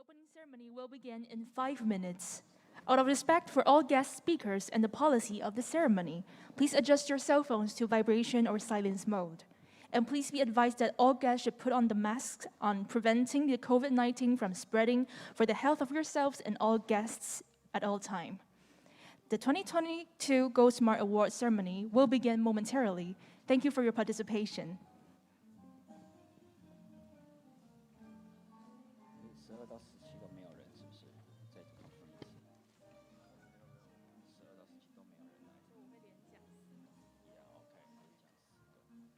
opening ceremony will begin in 5 minutes. Out of respect for all guest speakers and the policy of the ceremony, please adjust your cell phones to vibration or silence mode. And please be advised that all guests should put on the masks on preventing the COVID-19 from spreading for the health of yourselves and all guests at all time. The 2022 Go Smart Award ceremony will begin momentarily. Thank you for your participation. 12到17都没有人，是不是？这个 conference 12到17都没有人来。我会连讲4个。Yeah, OK，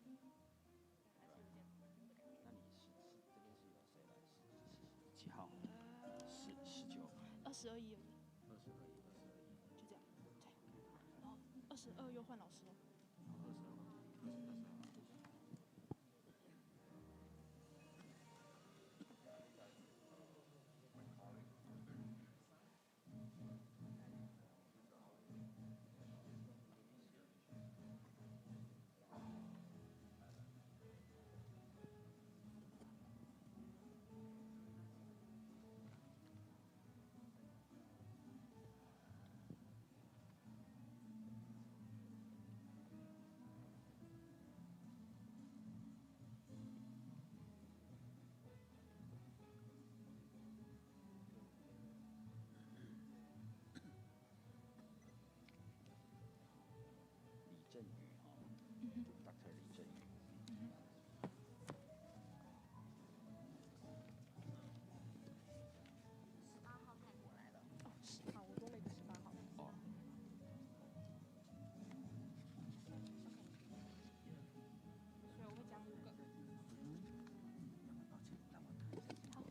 连讲4个。那你这边是有谁来？几号？19。22页。22。就这样。对。然后22又换老师了。Dr. 李振宇。18号看过来了。哦，10号，我多了一个18号。哦。所以我会讲5个。抱歉，让我看一下。好。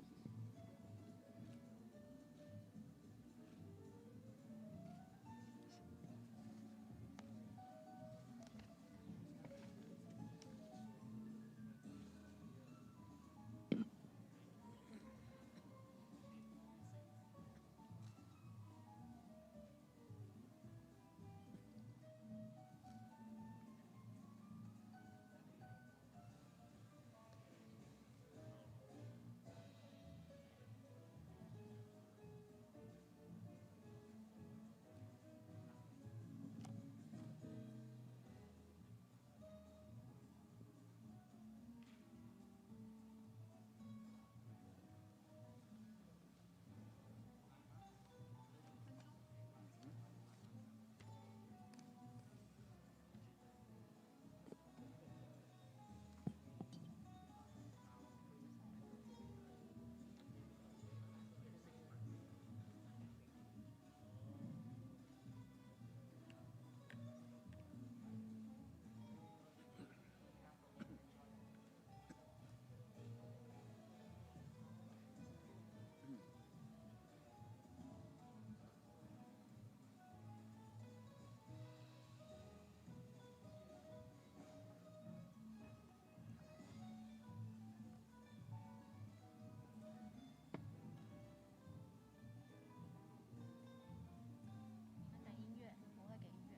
等音乐，我会给音乐。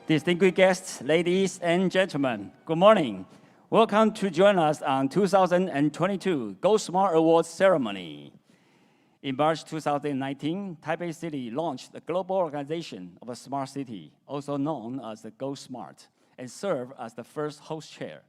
Distinguished guests, ladies and gentlemen, good morning. Welcome to join us on 2022 Go Smart Awards ceremony. In March 2019, Taipei City launched the global organization of a smart city, also known as the Go Smart, and served as the first host chair.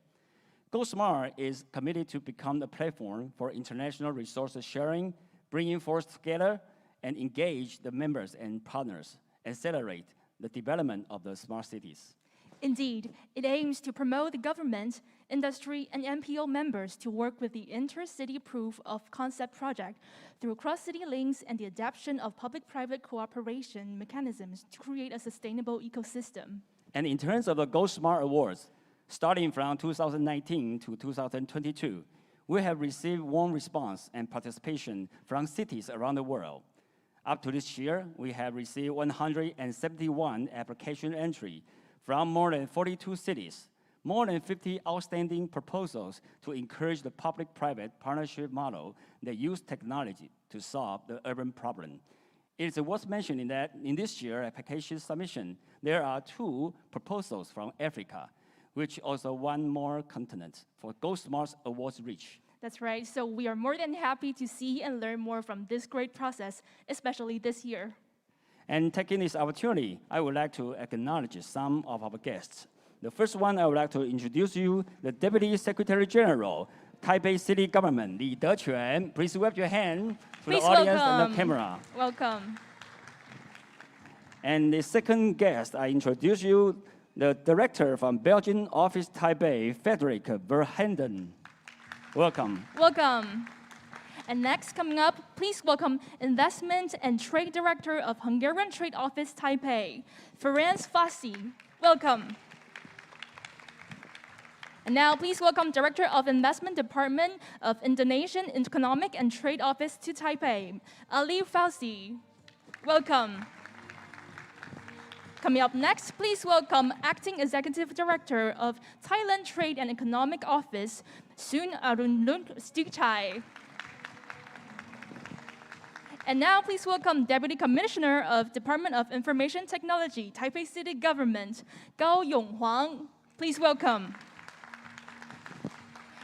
Go Smart is committed to become a platform for international resources sharing, bringing forces together, and engage the members and partners, accelerate the development of the smart cities. Indeed, it aims to promote the government, industry, and NPO members to work with the Intercity Proof of Concept project through cross-city links and the adaptation of public-private cooperation mechanisms to create a sustainable ecosystem. And in terms of the Go Smart Awards, starting from 2019 to 2022, we have received warm response and participation from cities around the world. Up to this year, we have received 171 application entry from more than 42 cities, more than 50 outstanding proposals to encourage the public-private partnership model that use technology to solve the urban problem. It is worth mentioning that in this year's application submission, there are 2 proposals from Africa, which also one more continent for GoSmart Awards reach. That's right. So we are more than happy to see and learn more from this great process, especially this year. And taking this opportunity, I would like to acknowledge some of our guests. The first one, I would like to introduce you the Deputy Secretary General, Taipei City Government, Li Dequan. Please wave your hand to Please the audience welcome. and the camera. Welcome. And the second guest, I introduce you the Director from Belgian Office Taipei, Frederik Verhenden. Welcome. Welcome. And next, coming up, please welcome Investment and Trade Director of Hungarian Trade Office Taipei, Ferenc Fassi. Welcome. And now, please welcome Director of Investment Department of Indonesian Economic and Trade Office to Taipei, Ali Fauzi. Welcome. Coming up next, please welcome Acting Executive Director of Thailand Trade and Economic Office, Sun Arunlund Stichai. And now, please welcome Deputy Commissioner of Department of Information Technology, Taipei City Government, Gao Yonghuang. Please welcome.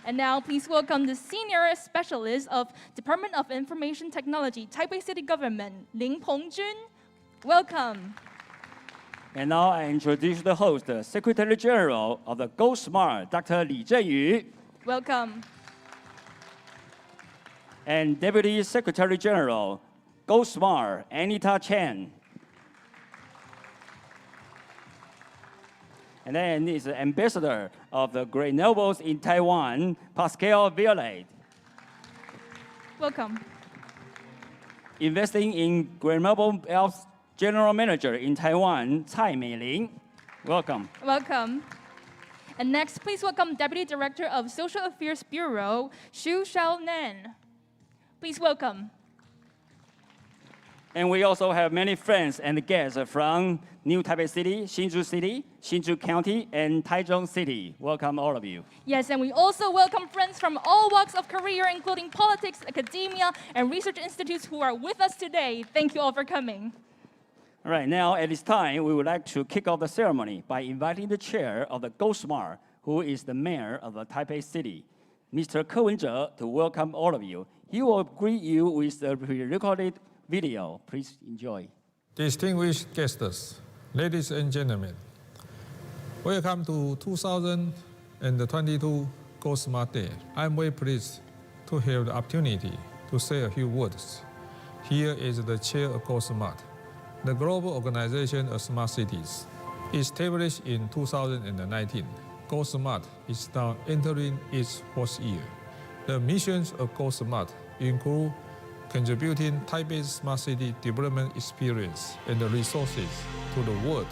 And now, please welcome the Senior Specialist of Department of Information Technology, Taipei City Government, Lin Pongjun. Welcome. And now I introduce the host, the Secretary General of the GoSmart, Dr. Li Zhenyu. Welcome. And Deputy Secretary General, GoSmart, Anita Chen. And then is the Ambassador of the Great Nobles in Taiwan, Pascal Violet. Welcome. Investing in Great Noble Health General Manager in Taiwan, Cai Meiling. Welcome. Welcome. And next, please welcome Deputy Director of Social Affairs Bureau, Xu Xiaonan. Please welcome. And we also have many friends and guests from New Taipei City, Hsinchu County, and Taichung City. Welcome, all of you. Yes, and we also welcome friends from all walks of career, including politics, academia, and research institutes who are with us today. Thank you all for coming. All right, now at this time, we would like to kick off the ceremony by inviting the chair of the GoSmart, who is the mayor of the Taipei City, Mr. Ke Wen-je, to welcome all of you. He will greet you with a pre-recorded video. Please enjoy. Distinguished guests, ladies and gentlemen, welcome to 2022 GoSmart Day. I'm very pleased to have the opportunity to say a few words. Here is the chair of GoSmart, the global organization of smart cities. Established in 2019, GoSmart is now entering its 4th year. The missions of GoSmart include contributing Taipei's smart city development experience and the resources to the world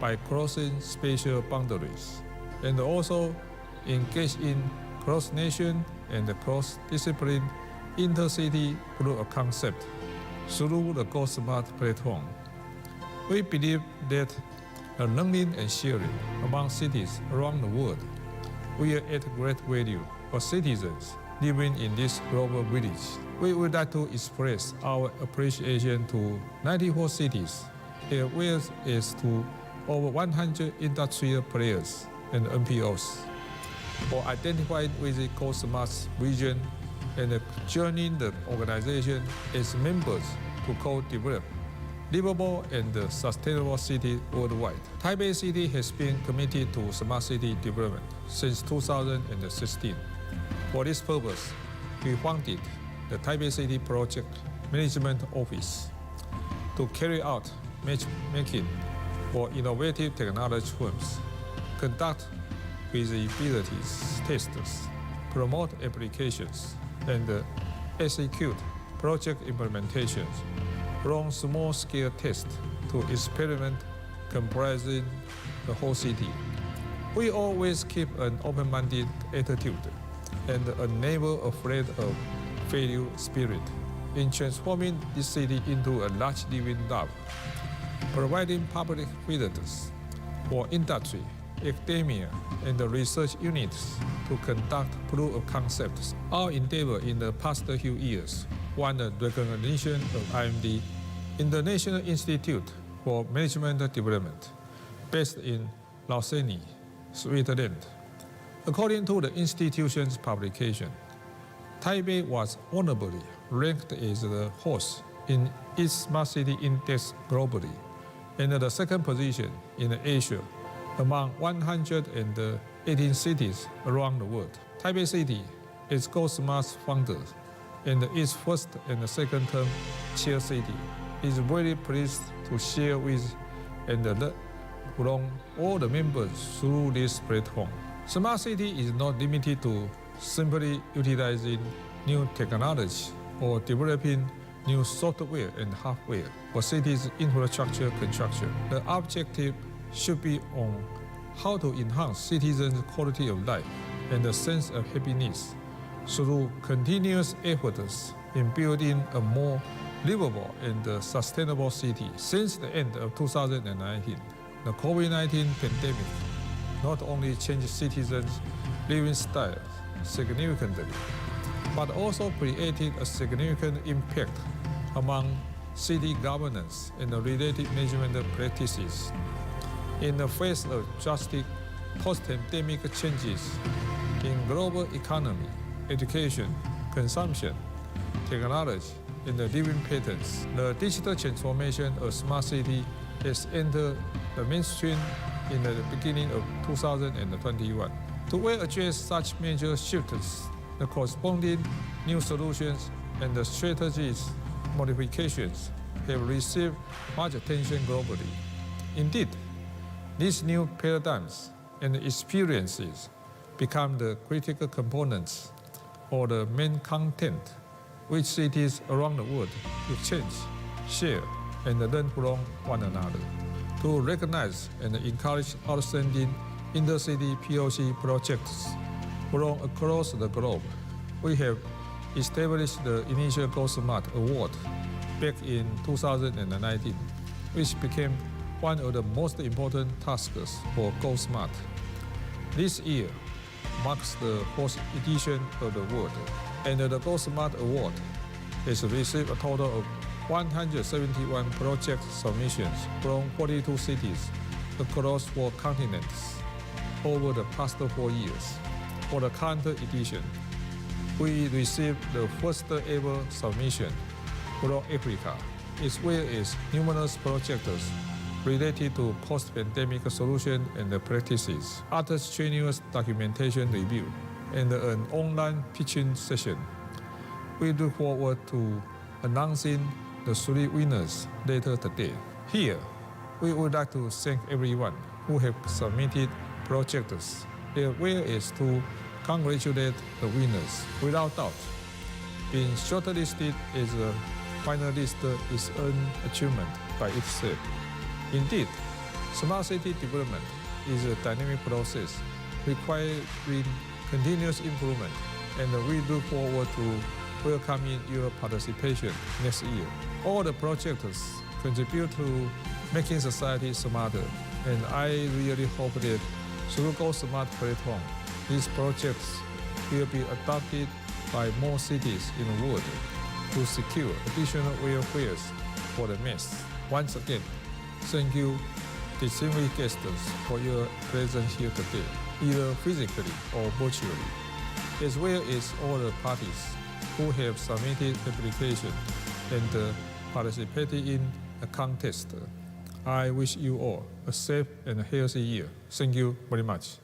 by crossing spatial boundaries, and also engage in cross-nation and cross-discipline intercity proof of concept through the GoSmart platform. We believe that learning and sharing among cities around the world will add great value for citizens living in this global village. We would like to express our appreciation to 94 cities, as well as to over 100 industrial players and NPOs for identifying with the GoSmart's vision and joining the organization as members to co-develop livable and sustainable city worldwide. Taipei City has been committed to smart city development since 2016. For this purpose, we founded the Taipei City Project Management Office to carry out matchmaking for innovative technology firms, conduct feasibility tests, promote applications, and execute project implementations, run small-scale tests to experiment comprising the whole city. We always keep an open-minded attitude and a never afraid of failure spirit. in transforming this city into a large living lab, providing public visitors for industry, academia, and the research units to conduct proof of concepts. Our endeavor in the past few years won the recognition of IMD in the National Institute for Management Development, based in Lausanne, Switzerland. According to the institution's publication, Taipei was honorably ranked as the host in its Smart City Index globally, and the second position in Asia among 118 cities around the world. Taipei City is GoSmart's founder and its first and second term chair city is very pleased to share with and learn from all the members through this platform. Smart City is not limited to simply utilizing new technology or developing new software and hardware for cities' infrastructure construction. The objective should be on how to enhance citizens' quality of life and a sense of happiness through continuous efforts in building a more livable and sustainable city. Since the end of 2019, the COVID-19 pandemic not only changed citizens' living style significantly, but also created a significant impact among city governance and the related management practices. In the face of drastic post-pandemic changes in global economy, education, consumption, technology, and the living patterns, the digital transformation of smart city has entered the mainstream in the beginning of 2021. To well address such major shifts, the corresponding new solutions and the strategies modifications have received much attention globally. Indeed, these new paradigms and experiences become the critical components or the main content which cities around the world exchange, share, and learn from one another. To recognize and encourage outstanding intercity POC projects from across the globe, we have established the initial GoSmart Award back in 2019, which became one of the most important tasks for GoSmart. This year marks the fourth edition of the award, and the GoSmart Award has received a total of 171 project submissions from 42 cities across 4 continents over the past 4 years. For the current edition, we received the first ever submission from Africa, as well as numerous projects related to post-pandemic solutions and practices, after strenuous documentation review, and an online pitching session. We look forward to announcing the 3 winners later today. Here, we would like to thank everyone who have submitted projects, as well as to congratulate the winners. Without doubt, being shortlisted as a finalist is an achievement by itself. Indeed, smart city development is a dynamic process requiring continuous improvement, and we look forward to welcoming your participation next year. All the projects contribute to making society smarter, and I really hope that through GoSmart platform, these projects will be adopted by more cities in the world to secure additional welfare for the mass. Once again, thank you, distinguished guests, for your presence here today, either physically or virtually, as well as all the parties who have submitted applications and participated in a contest. I wish you all a safe and healthy year. Thank you very much.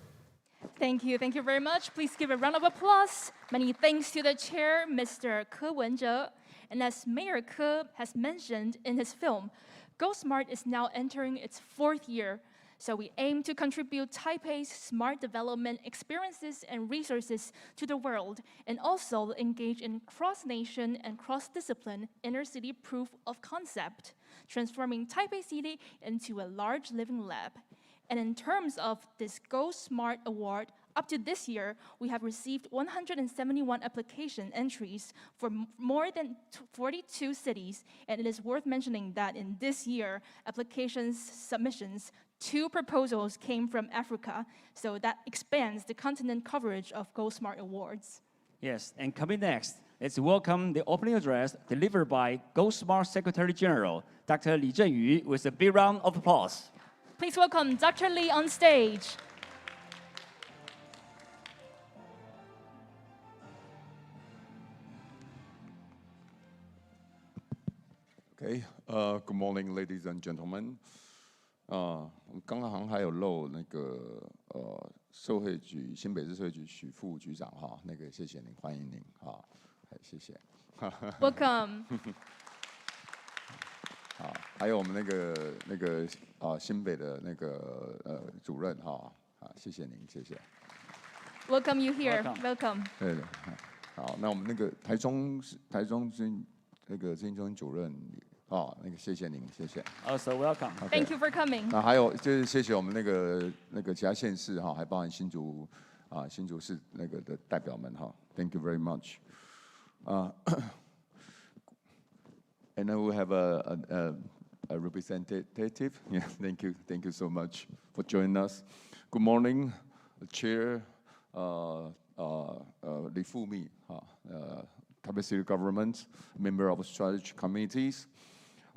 Thank you very much. Please give a round of applause. Many thanks to the chair, Mr. Ke Wenzhe. And as Mayor Ke has mentioned in his film, GoSmart is now entering its 4th year. So we aim to contribute Taipei's smart development experiences and resources to the world, and also engage in cross-nation and cross-discipline inner-city proof of concept, transforming Taipei City into a large living lab. And in terms of this Go Smart Award, up to this year, we have received 171 application entries for more than 42 cities, and it is worth mentioning that in this year, applications submissions, 2 proposals came from Africa, so that expands the continent coverage of Go Smart Awards. Yes, and coming next, let's welcome the opening address delivered by Go Smart Secretary General, Dr. Li Zhenyu, with a big round of applause. Please welcome Dr. Li on stage. Okay, good morning, ladies and gentlemen. 我们刚刚好像还有漏那个社会局新北市社会局许副局长哈，那个谢谢您，欢迎您哈，谢谢。Welcome. 好，还有我们那个新北的那个主任哈，谢谢您，谢谢。Welcome you here. Welcome. Welcome. 对，好，那我们那个台中那个资中心主任。那个谢谢您，谢谢。Also welcome. Thank you for coming. 那还有就是谢谢我们那个其他县市哈，还包含新竹市那个的代表们哈。Thank you very much. And then we have a representative. Yeah, thank you so much for joining us. Good morning, Chair Li Fumi, Taipei City Government, member of strategy committees.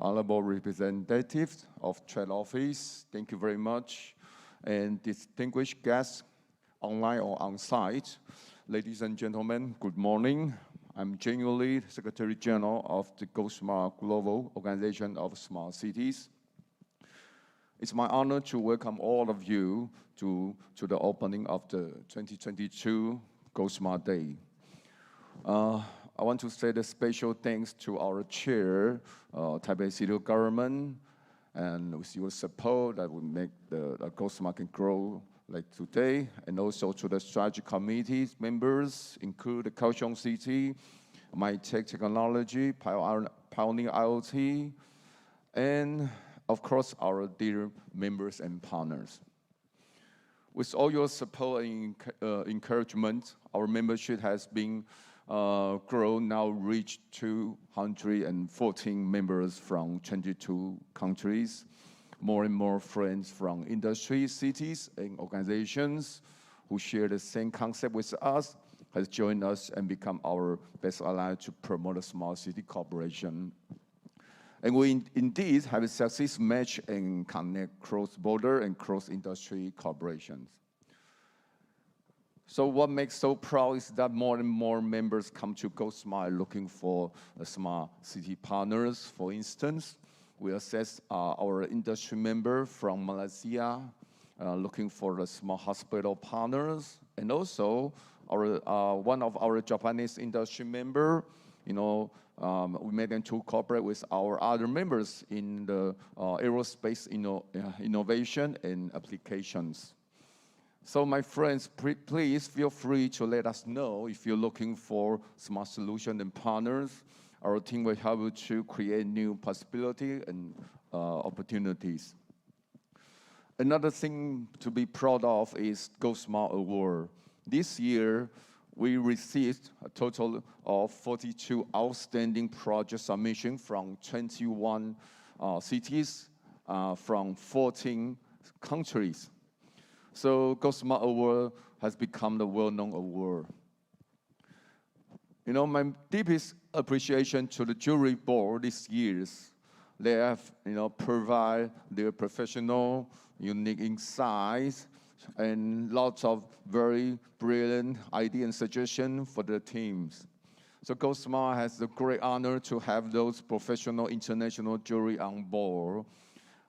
Honorable representatives of Trade Office, thank you very much. And distinguished guests, online or on-site, ladies and gentlemen, good morning. I'm genuinely Secretary General of the Go Smart Global Organization of Smart Cities. It's my honor to welcome all of you to the opening of the 2022 Go Smart Day. I want to say the special thanks to our chair, Taipei City Government, and with your support that will make the Go Smart can grow like today, and also to the strategy committees members, include the Kaohsiung City, MyTech Technology, Pioneer IoT, and of course our dear members and partners. With all your support and encouragement, our membership has been grown, now reached 214 members from 22 countries. More and more friends from industry, cities, and organizations who share the same concept with us has joined us and become our best ally to promote a smart city cooperation. And we indeed have a success match and connect cross-border and cross-industry collaborations. So what makes so proud is that more and more members come to Go Smart looking for smart city partners. For instance, we assess our industry member from Malaysia looking for the smart hospital partners, and also one of our Japanese industry member, we made them to cooperate with our other members in the aerospace innovation and applications. So my friends, please feel free to let us know if you're looking for smart solutions and partners. Our team will help you to create new possibilities and opportunities. Another thing to be proud of is Go Smart Award. This year, we received a total of 42 outstanding project submissions from 21 cities from 14 countries. So Go Smart Award has become the well-known award. My deepest appreciation to the jury board this year is they have, provide their professional, unique insights and lots of very brilliant ideas and suggestions for the teams. So Go Smart has the great honor to have those professional international jury on board.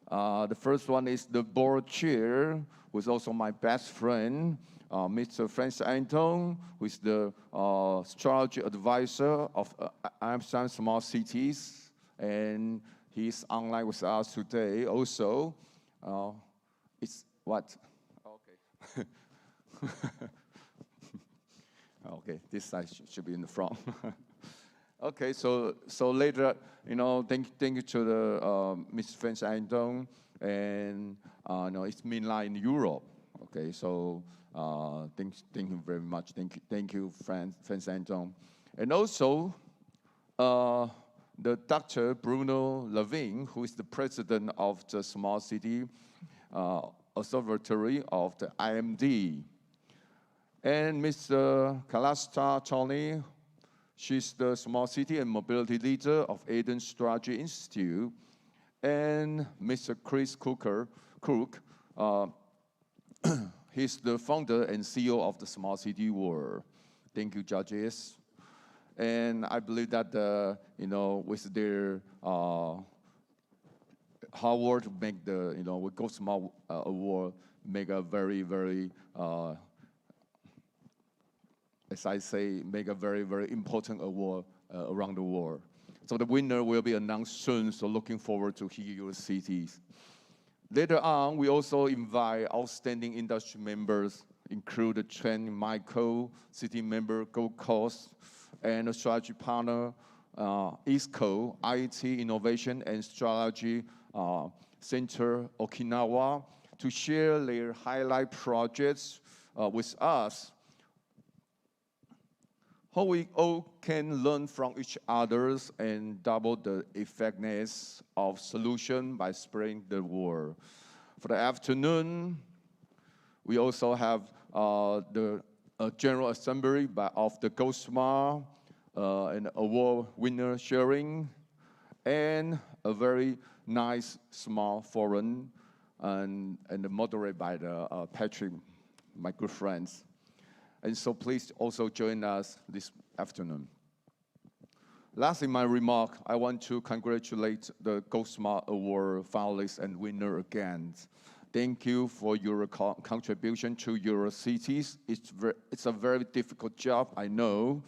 The first one is the board chair, who is also my best friend, Mr. Francis Anton, who is the strategy advisor of Amsterdam Smart Cities, and he's online with us today. Also, it's what? Okay. Okay, this side should be in the front. Okay, so later, thank you to the Mr. Francis Anton and no, it's mainline in Europe. Okay, so thank you very much. Thank you, Franz Anton. And also, the Dr. Bruno Levin, who is the president of the Smart City Observatory of the IMD. And Mr. Kalasta Tony, she's the Smart City and Mobility Leader of Eden Strategy Institute. And Mr. Chris Cook, he's the founder and CEO of the Smart City World. Thank you, judges. And I believe that, with their hard work to make the, with Go Smart Award, make a very, very, as I say, make a very, very important award around the world. So the winner will be announced soon, so looking forward to hear your cities. Later on, we also invite outstanding industry members, include Trent Michael, city member Gold Coast, and a strategy partner, ISCO, IT Innovation and Strategy Center, Okinawa, to share their highlight projects with us. How we all can learn from each other and double the effectiveness of solution by spreading the word. For the afternoon, we also have the General Assembly of the Go Smart, an award winner sharing, and a very nice small forum, and moderated by the Patrick, my good friends. And so please also join us this afternoon. Last in my remark, I want to congratulate the Go Smart Award finalists and winner again. Thank you for your contribution to your cities. It's a very difficult job, I know.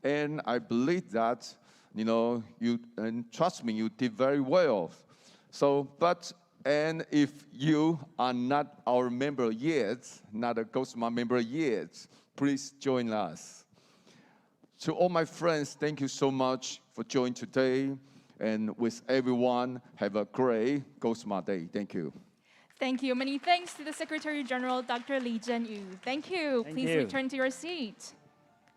And I believe that, and trust me, you did very well. And if you are not our member yet, not a Go Smart member yet, please join us. To all my friends, thank you so much for joining today. And with everyone, have a great Go Smart Day. Thank you. Thank you. Many thanks to the Secretary General, Dr. Li Zhenyu. Thank you. Please return to your seat.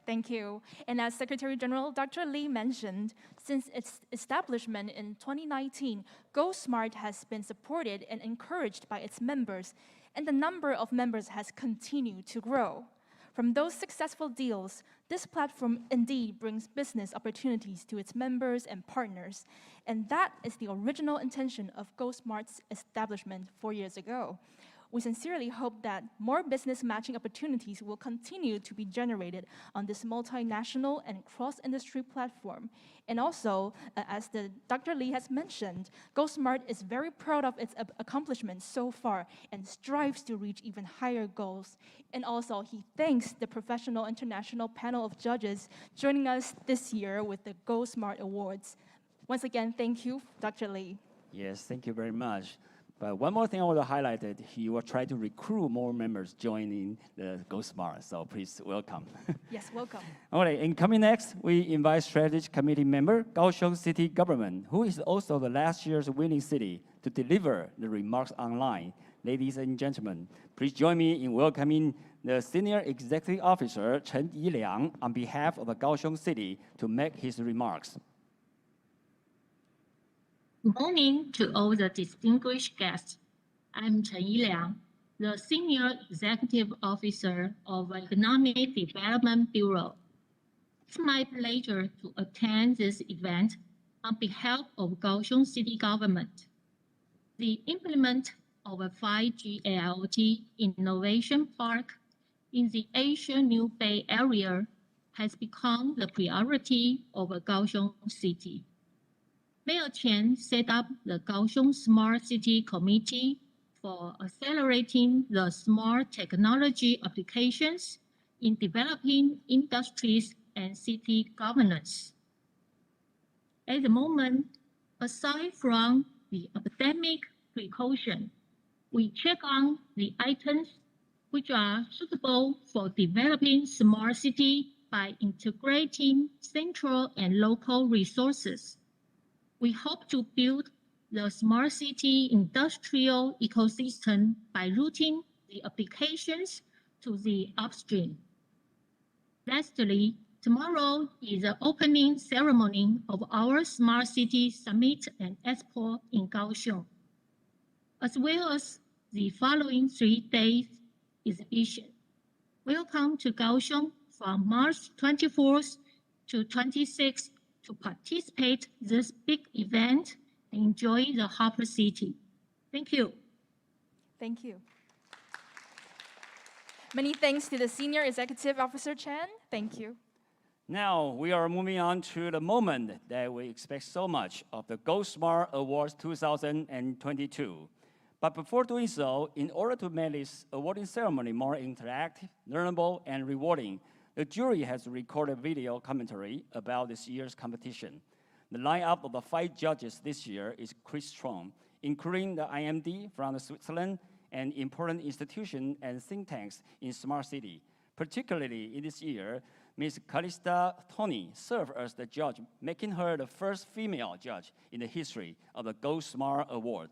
Thank you. And as Secretary General Dr. Li mentioned, since its establishment in 2019, Go Smart has been supported and encouraged by its members, and the number of members has continued to grow. From those successful deals, this platform indeed brings business opportunities to its members and partners, and that is the original intention of Go Smart's establishment 4 years ago. We sincerely hope that more business matching opportunities will continue to be generated on this multinational and cross-industry platform. And also, as Dr. Li has mentioned, Go Smart is very proud of its accomplishments so far and strives to reach even higher goals. And also, he thanks the professional international panel of judges joining us this year with the Go Smart Awards. Once again, thank you, Dr. Li. Yes, thank you very much. But one more thing I want to highlight that he will try to recruit more members joining the Go Smart. So please welcome. Yes, welcome. All right, and coming next, we invite Strategic Committee member, Kaohsiung City Government, who is also the last year's winning city, to deliver the remarks online. Ladies and gentlemen, please join me in welcoming the Senior Executive Officer, Chen Yiliang, on behalf of the Kaohsiung City to make his remarks. Good morning to all the distinguished guests. I'm Chen Yiliang, the Senior Executive Officer of Economic Development Bureau. It's my pleasure to attend this event on behalf of Kaohsiung City Government. The implement of a 5G IoT Innovation Park in the Asia New Bay Area has become the priority of Kaohsiung City. Mayor Chen set up the Kaohsiung Smart City Committee for accelerating the smart technology applications in developing industries and city governance. At the moment, aside from the academic precaution, we check on the items which are suitable for developing smart city by integrating central and local resources. We hope to build the smart city industrial ecosystem by routing the applications to the upstream. Lastly, tomorrow is the opening ceremony of our Smart City Summit and Expo in Kaohsiung, as well as the following 3 days exhibition. Welcome to Kaohsiung from March 24th to 26th to participate in this big event and enjoy the Harbor City. Thank you. Thank you. Many thanks to the Senior Executive Officer Chen. Thank you. Now we are moving on to the moment that we expect so much of the Go Smart Awards 2022. But before doing so, in order to make this awarding ceremony more interactive, learnable, and rewarding, the jury has recorded video commentary about this year's competition. The lineup of the 5 judges this year is Chris Strong, including the IMD from Switzerland and important institutions and think tanks in Smart City. Particularly in this year, Ms. Calista Tony served as the judge, making her the first female judge in the history of the Go Smart Award,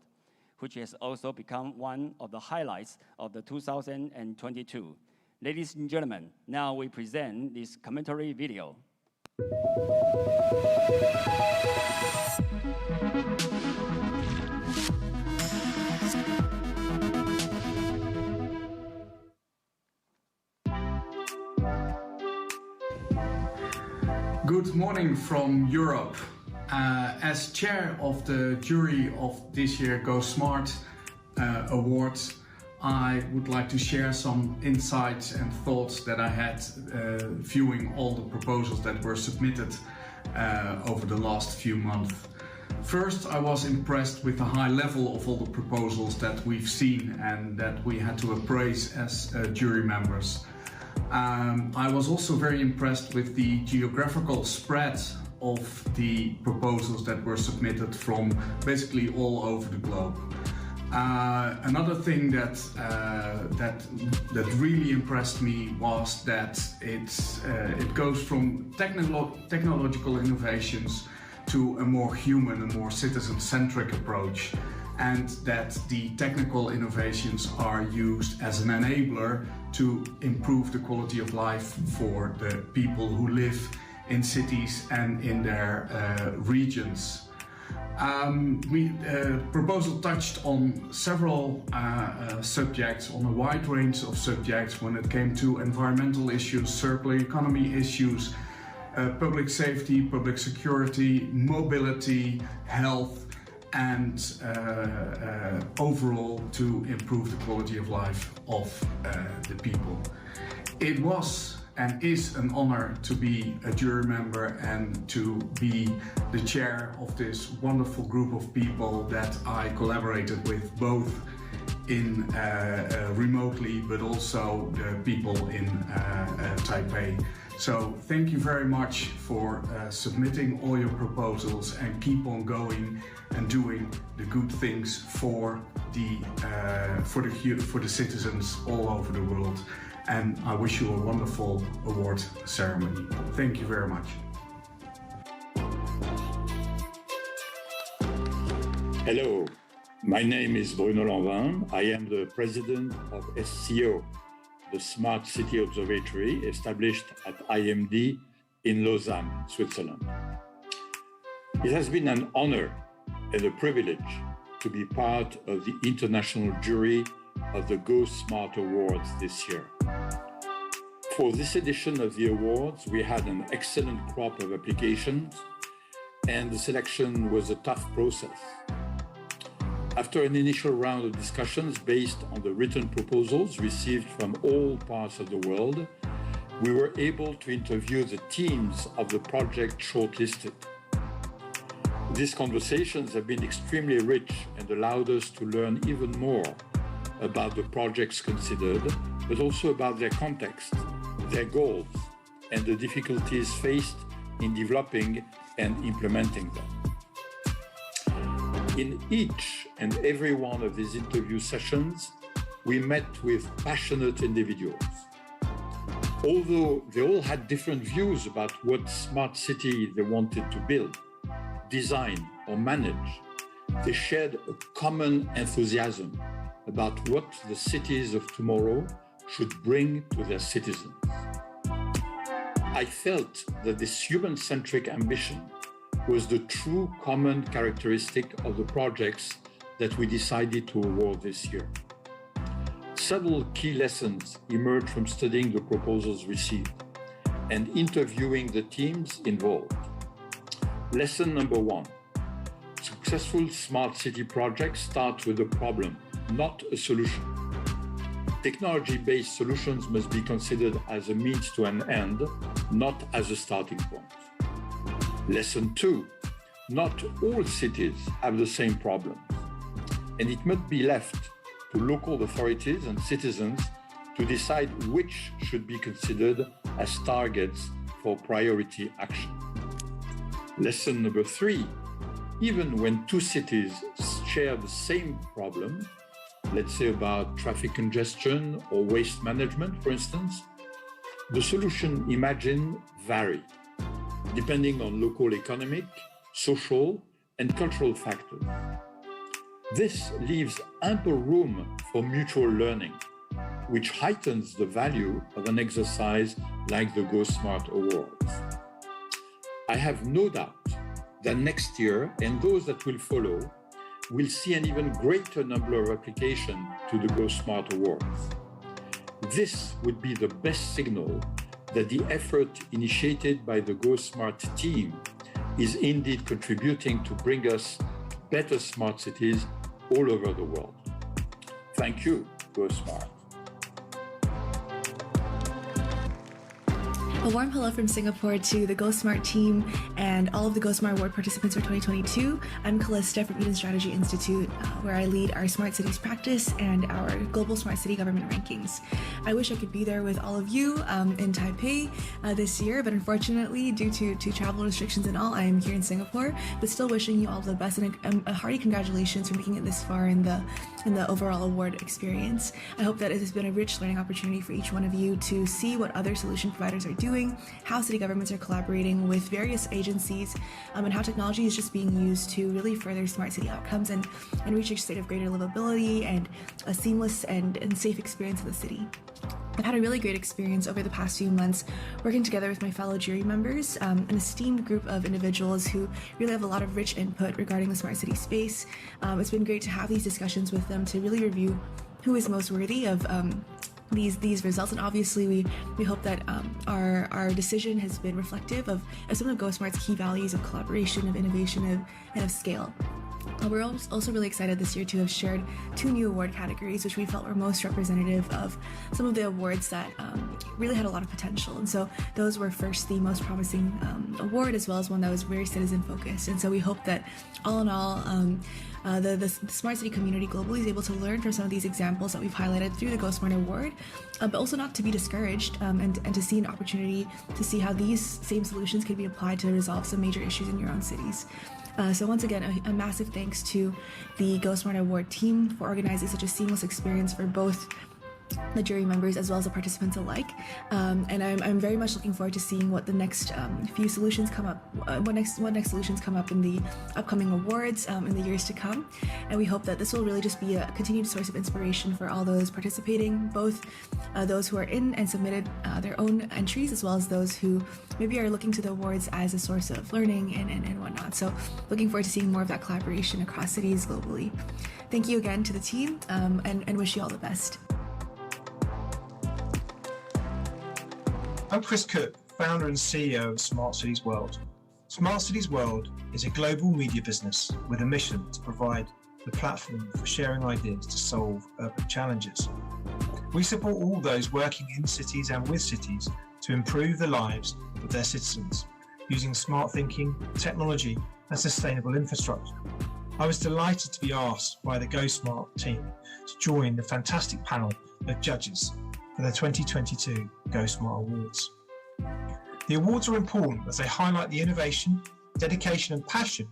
which has also become one of the highlights of the 2022. Ladies and gentlemen, now we present this commentary video. Good morning from Europe. As chair of the jury of this year Go Smart Awards, I would like to share some insights and thoughts that I had viewing all the proposals that were submitted over the last few months. First, I was impressed with the high level of all the proposals that we've seen and that we had to appraise as jury members. I was also very impressed with the geographical spread of the proposals that were submitted from basically all over the globe. Another thing that really impressed me was that it goes from technological innovations to a more human, a more citizen-centric approach, and that the technical innovations are used as an enabler to improve the quality of life for the people who live in cities and in their regions. Proposal touched on several subjects, on a wide range of subjects when it came to environmental issues, circular economy issues, public safety, public security, mobility, health, and overall to improve the quality of life of the people. It was and is an honor to be a jury member and to be the chair of this wonderful group of people that I collaborated with, both in remotely but also the people in Taipei. So thank you very much for submitting all your proposals and keep on going and doing the good things for the citizens all over the world. And I wish you a wonderful award ceremony. Thank you very much. Hello, my name is Bruno Lanvin. I am the president of SCO, the Smart City Observatory established at IMD in Lausanne, Switzerland. It has been an honor and a privilege to be part of the international jury of the Go Smart Awards this year. For this edition of the awards, we had an excellent crop of applications, and the selection was a tough process. After an initial round of discussions based on the written proposals received from all parts of the world, we were able to interview the teams of the project shortlisted. These conversations have been extremely rich and allowed us to learn even more about the projects considered, but also about their context, their goals, and the difficulties faced in developing and implementing them. In each and every one of these interview sessions, we met with passionate individuals. Although they all had different views about what smart city they wanted to build, design, or manage, They shared a common enthusiasm about what the cities of tomorrow should bring to their citizens. I felt that this human-centric ambition was the true common characteristic of the projects that we decided to award this year. Several key lessons emerged from studying the proposals received and interviewing the teams involved. Lesson number one, successful smart city projects start with a problem, not a solution. Technology-based solutions must be considered as a means to an end, not as a starting point. Lesson two, not all cities have the same problems, and it must be left to local authorities and citizens to decide which should be considered as targets for priority action. Lesson number three, even when two cities share the same problem, let's say about traffic congestion or waste management, for instance, the solution imagined vary, depending on local economic, social, and cultural factors. This leaves ample room for mutual learning, which heightens the value of an exercise like the Go Smart Awards. I have no doubt that next year and those that will follow will see an even greater number of applications to the Go Smart Awards. This would be the best signal that the effort initiated by the Go Smart team is indeed contributing to bring us better smart cities all over the world. Thank you, Go Smart. A warm hello from Singapore to the Go Smart team and all of the Go Smart Award participants for 2022. I'm Callista from Eden Strategy Institute, where I lead our Smart Cities practice and our Global Smart City Government rankings. I wish I could be there with all of you in Taipei this year, but unfortunately, due to travel restrictions and all, I am here in Singapore, but still wishing you all the best and a hearty congratulations for making it this far in the overall award experience. I hope that it has been a rich learning opportunity for each one of you to see what other solution providers are doing, how city governments are collaborating with various agencies, and how technology is just being used to really further smart city outcomes and reach a state of greater livability and a seamless and safe experience in the city. I've had a really great experience over the past few months working together with my fellow jury members, an esteemed group of individuals who really have a lot of rich input regarding the smart city space. It's been great to have these discussions with them to really review who is most worthy of these results, and obviously we hope that our decision has been reflective of some of Go Smart's key values of collaboration, of innovation, and of scale. We're also really excited this year to have shared 2 new award categories, which we felt were most representative of some of the awards that really had a lot of potential. And so those were first the most promising award, as well as one that was very citizen focused. And so we hope that all in all, the smart city community globally is able to learn from some of these examples that we've highlighted through the Go Smart Award, but also not to be discouraged and to see an opportunity to see how these same solutions can be applied to resolve some major issues in your own cities. So once again, a massive thanks to the Go Smart Award team for organizing such a seamless experience for both the jury members as well as the participants alike. And I'm very much looking forward to seeing what the next few solutions come up, what next solutions come up in the upcoming awards in the years to come. And we hope that this will really just be a continued source of inspiration for all those participating, both those who are in and submitted their own entries, as well as those who maybe are looking to the awards as a source of learning and whatnot. So looking forward to seeing more of that collaboration across cities globally. Thank you again to the team and wish you all the best. I'm Chris Cook, founder and CEO of Smart Cities World. Smart Cities World is a global media business with a mission to provide the platform for sharing ideas to solve urban challenges. We support all those working in cities and with cities to improve the lives of their citizens using smart thinking, technology, and sustainable infrastructure. I was delighted to be asked by the Go Smart team to join the fantastic panel of judges for the 2022 Go Smart Awards. The awards are important as they highlight the innovation, dedication and passion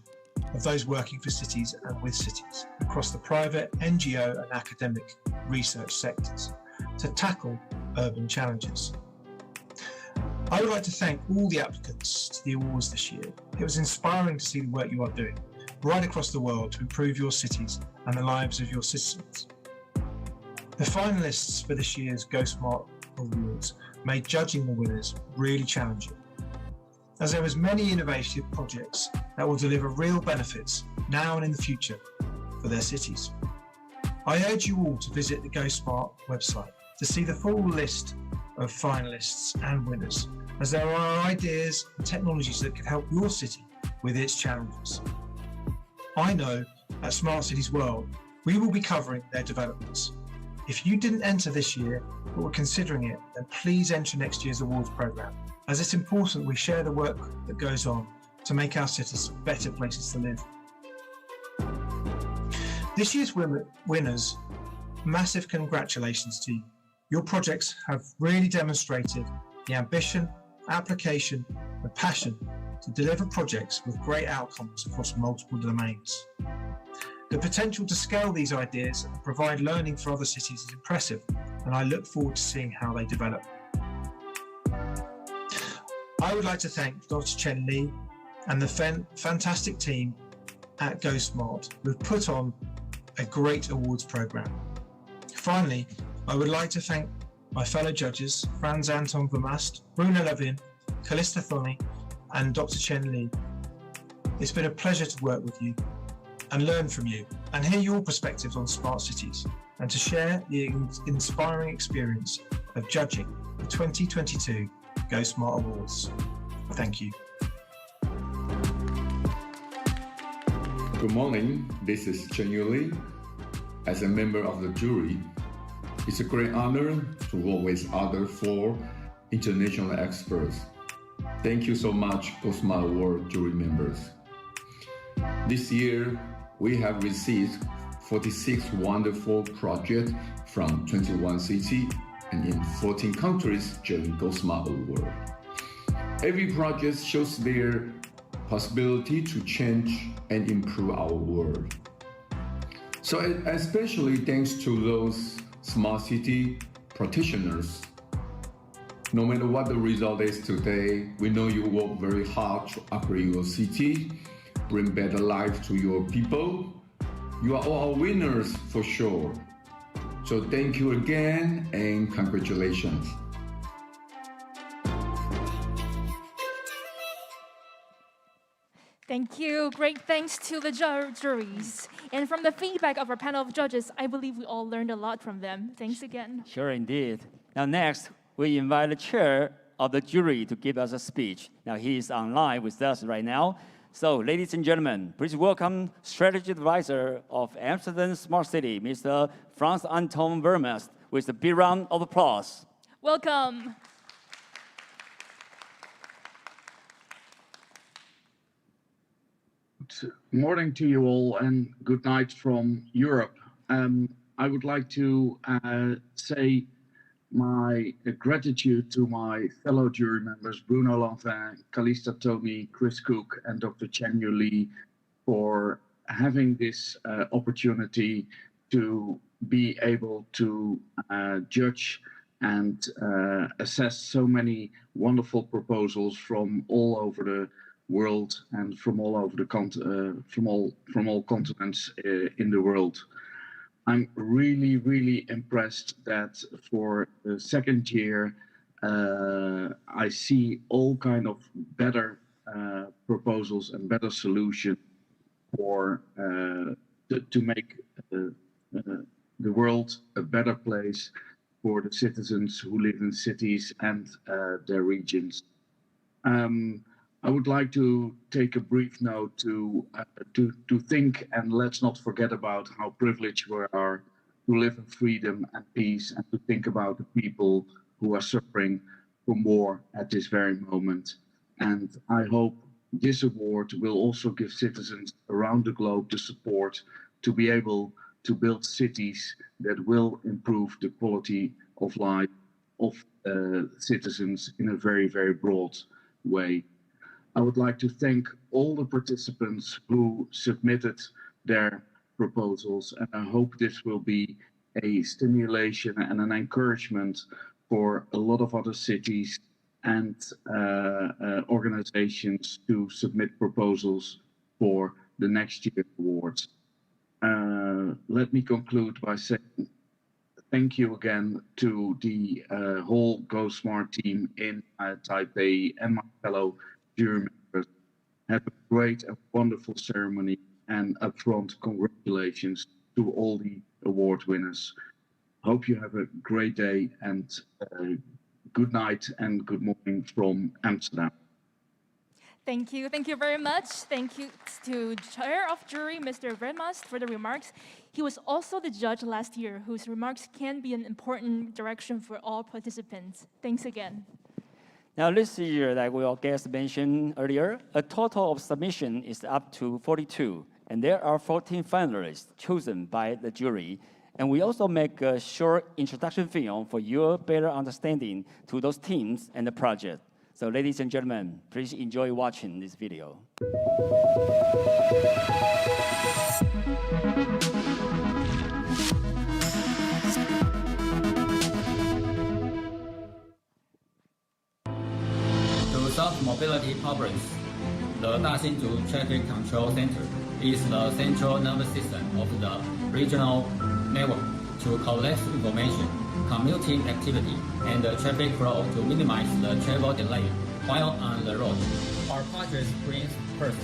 of those working for cities and with cities across the private, NGO and academic research sectors to tackle urban challenges. I would like to thank all the applicants to the awards this year. It was inspiring to see the work you are doing right across the world to improve your cities and the lives of your citizens. The finalists for this year's Go Smart Awards made judging the winners really challenging, as there was many innovative projects that will deliver real benefits now and in the future for their cities. I urge you all to visit the Go Smart website to see the full list of finalists and winners, as there are ideas and technologies that can help your city with its challenges. I know at Smart Cities World, we will be covering their developments. If you didn't enter this year, but were considering it, then please enter next year's awards programme, as it's important we share the work that goes on to make our cities better places to live. This year's winners, massive congratulations to you. Your projects have really demonstrated the ambition, application, and passion to deliver projects with great outcomes across multiple domains. The potential to scale these ideas and provide learning for other cities is impressive, and I look forward to seeing how they develop. I would like to thank Dr. Chen Li and the fantastic team at Go Smart who have put on a great awards programme. Finally, I would like to thank my fellow judges, Franz Anton Vermast, Bruno Levin, Callista Thoni, and Dr. Chen Li. It's been a pleasure to work with you and learn from you and hear your perspectives on smart cities and to share the inspiring experience of judging the 2022 Go Smart Awards. Thank you. Good morning, this is Chen Yuli. As a member of the jury, it's a great honor to work with other 4 international experts. Thank you so much, Go Smart Award jury members. This year, we have received 46 wonderful projects from 21 cities and in 14 countries during Go Smart Award. Every project shows their possibility to change and improve our world. So especially thanks to those smart city practitioners. No matter what the result is today, we know you work very hard to upgrade your city, bring better life to your people. You are all our winners for sure. So thank you again and congratulations. Thank you. Great thanks to the juries. And from the feedback of our panel of judges, I believe we all learned a lot from them. Thanks again. Sure, indeed. Now, next, we invite the chair of the jury to give us a speech. Now, he is online with us right now. So, ladies and gentlemen, please welcome Strategy Advisor of Amsterdam Smart City, Mr. Franz Anton Vermest, with a big round of applause. Welcome. Good morning to you all and good night from Europe. I would like to say my gratitude to my fellow jury members, Bruno Lanvin, Callista Thoni, Chris Cook, and Dr. Chen Li, for having this opportunity to be able to judge and assess so many wonderful proposals from all over the world and from all over the from all continents in the world. I'm really impressed that for the second year I see all kind of better proposals and better solutions for to make the world a better place for the citizens who live in cities and their regions. I would like to take a brief note to think, and let's not forget about how privileged we are to live in freedom and peace, and to think about the people who are suffering from war at this very moment. And I hope this award will also give citizens around the globe the support to be able to build cities that will improve the quality of life of citizens in a very broad way. I would like to thank all the participants who submitted their proposals, and I hope this will be a stimulation and an encouragement for a lot of other cities and organizations to submit proposals for the next year's awards. Let me conclude by saying thank you again to the whole GoSmart team in Taipei and my fellow jury members. Have a great and wonderful ceremony, and upfront congratulations to all the award winners. Hope you have a great day, and good night and good morning from Amsterdam. Thank you. Thank you very much. Thank you to Chair of Jury, Mr. Redmast, for the remarks. He was also the judge last year, whose remarks can be an important direction for all participants. Thanks again. Now, this year, like our guest mentioned earlier, a total of submission is up to 42, and there are 14 finalists chosen by the jury. And we also make a short introduction film for your better understanding to those teams and the project. So, ladies and gentlemen, please enjoy watching this video. To solve mobility problems, the Daxingzhu Traffic Control Center is the central nervous system of the regional network to collect information, commuting activity, and the traffic flow to minimize the travel delay while on the road. Our project brings first,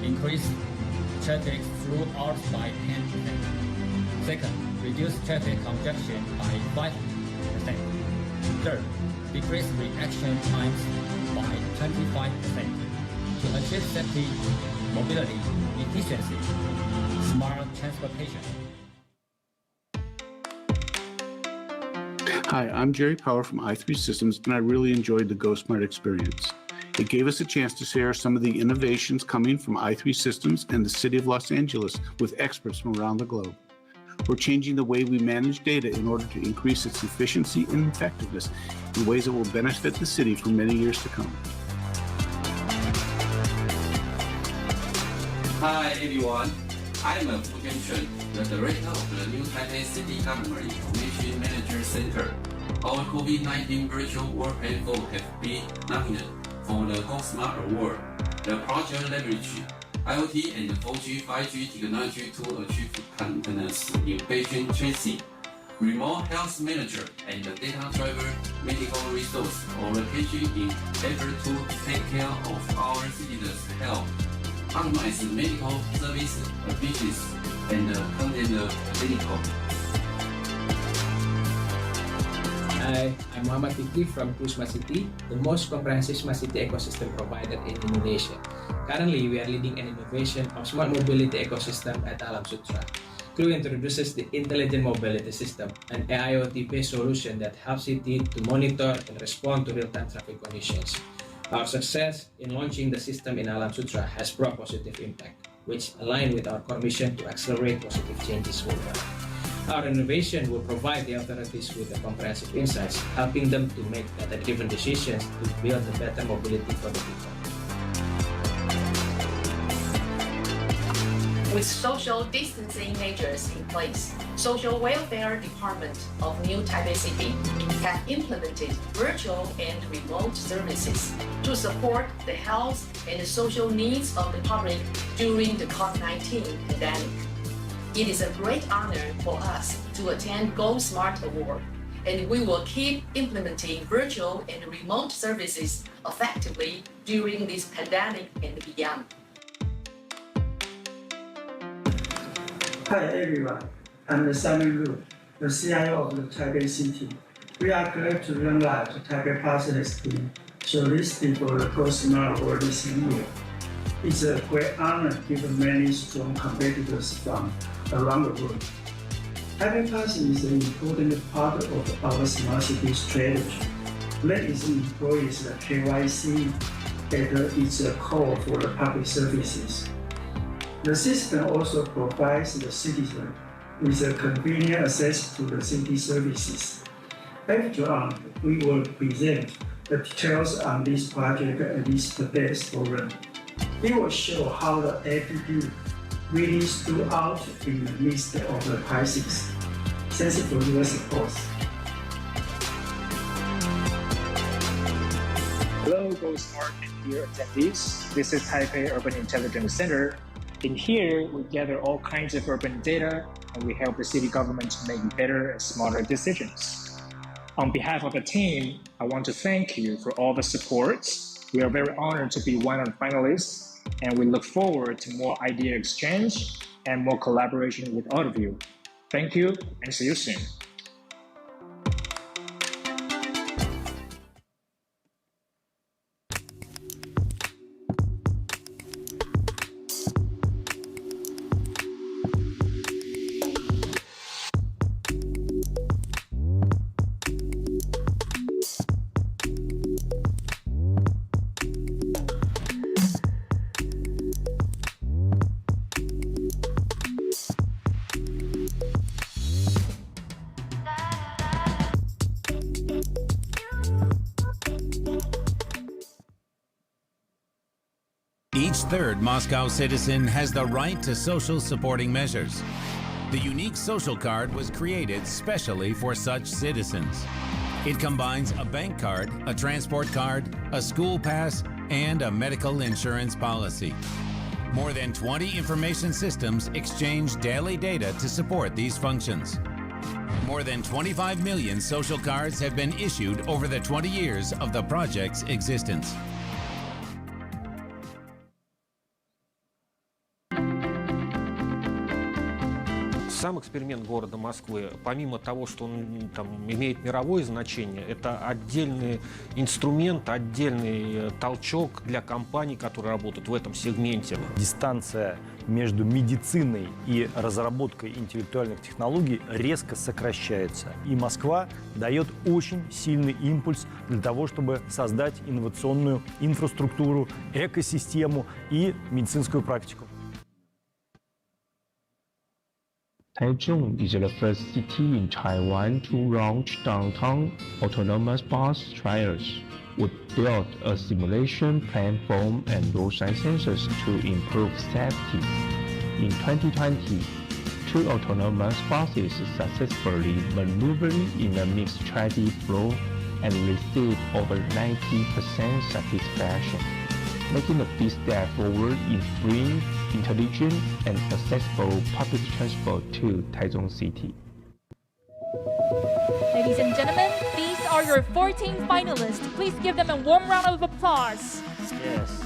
increase traffic throughout by 10%. Second, reduce traffic congestion by 5%. Third, decrease reaction times by 25%. To achieve safety, mobility, efficiency, smart transportation. Hi, I'm Jerry Power from i3 Systems, and I really enjoyed the GoSmart experience. It gave us a chance to share some of the innovations coming from i3 Systems and the City of Los Angeles with experts from around the globe. We're changing the way we manage data in order to increase its efficiency and effectiveness in ways that will benefit the city for many years to come. Hi everyone, I'm Fu Tianchun, the director of the New Taipei City Government Information Manager Center. Our COVID-19 virtual work platform has been nominated for the GoSmart Award. The project leverages IoT and 4G, 5G technology to achieve continuous in patient tracing, remote health manager, and data driver medical resource or location in effort to take care of our citizens' health, optimize medical service efficiency, and content clinical. Hi, I'm Muhammad Fikri from True Smart City, the most comprehensive smart city ecosystem provider in Indonesia. Currently, we are leading an innovation of smart mobility ecosystem at Alam Sutra. Clue introduces the Intelligent Mobility System, an IoT-based solution that helps cities to monitor and respond to real-time traffic conditions. Our success in launching the system in Alam Sutra has brought positive impact, which align with our core mission to accelerate positive changes worldwide. Our innovation will provide the authorities with the comprehensive insights, helping them to make data-driven decisions to build a better mobility for the people. With social distancing measures in place, Social Welfare Department of New Taipei City have implemented virtual and remote services to support the health and social needs of the public during the COVID-19 pandemic. It is a great honor for us to attend GoSmart Award, and we will keep implementing virtual and remote services effectively during this pandemic and beyond. Hi everyone, I'm Simon Lu, the CIO of the Taipei City. We are glad to learn that the Taipei Party has been shortlisted for the GoSmart Award this year. It's a great honor given many strong competitors from around the world. Taipei Party is an important part of our smart city strategy. Let its employees the KYC at its core for the public services. The system also provides the citizen with a convenient access to the city services. Later on, we will present the details on this project at this today's forum. It will show how the app really stood out in the midst of the crisis. Thanks for your support. Hello, GoSmart and dear attendees. This is Taipei Urban Intelligence Center. In here, we gather all kinds of urban data, and we help the city government to make better and smarter decisions. On behalf of the team, I want to thank you for all the support. We are very honored to be one of the finalists, and we look forward to more idea exchange and more collaboration with all of you. Thank you, and see you soon. Each third Moscow citizen has the right to social supporting measures. The unique social card was created specially for such citizens. It combines a bank card, a transport card, a school pass, and a medical insurance policy. More than 20 information systems exchange daily data to support these functions. More than 25 million social cards have been issued over the 20 years of the project's existence. Сам эксперимент города Москвы, помимо того, что он там имеет мировое значение, это отдельный инструмент, отдельный толчок для компаний, которые работают в этом сегменте. Дистанция между медициной и разработкой интеллектуальных технологий резко сокращается. И Москва дает очень сильный импульс для того, чтобы создать инновационную инфраструктуру, экосистему и медицинскую практику. Taichung is the first city in Taiwan to launch downtown autonomous bus trials. We built a simulation platform and roadside sensors to improve safety. In 2020, 2 autonomous buses successfully maneuvered in a mixed traffic flow and received over 90% satisfaction, making a big step forward in free, intelligent, and accessible public transport to Taichung City. Ladies and gentlemen, these are your 14 finalists. Please give them a warm round of applause. Yes.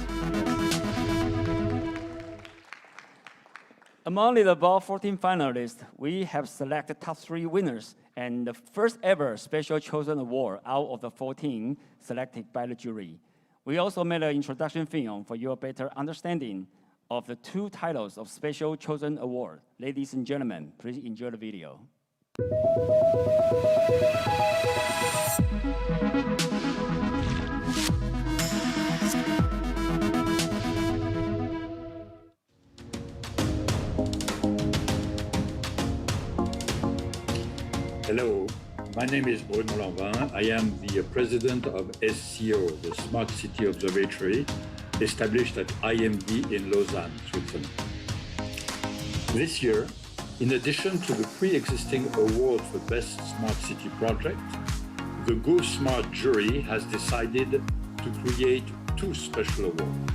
Among the above 14 finalists, we have selected top 3 winners and the first ever special chosen award out of the 14 selected by the jury. We also made an introduction film for your better understanding of the 2 titles of Special Chosen Award. Ladies and gentlemen, please enjoy the video. Hello, my name is Bruno Lanvin. I am the president of SCO, the Smart City Observatory, established at IMD in Lausanne, Switzerland. This year, in addition to the pre-existing award for Best Smart City Project, the Go Smart jury has decided to create 2 special awards.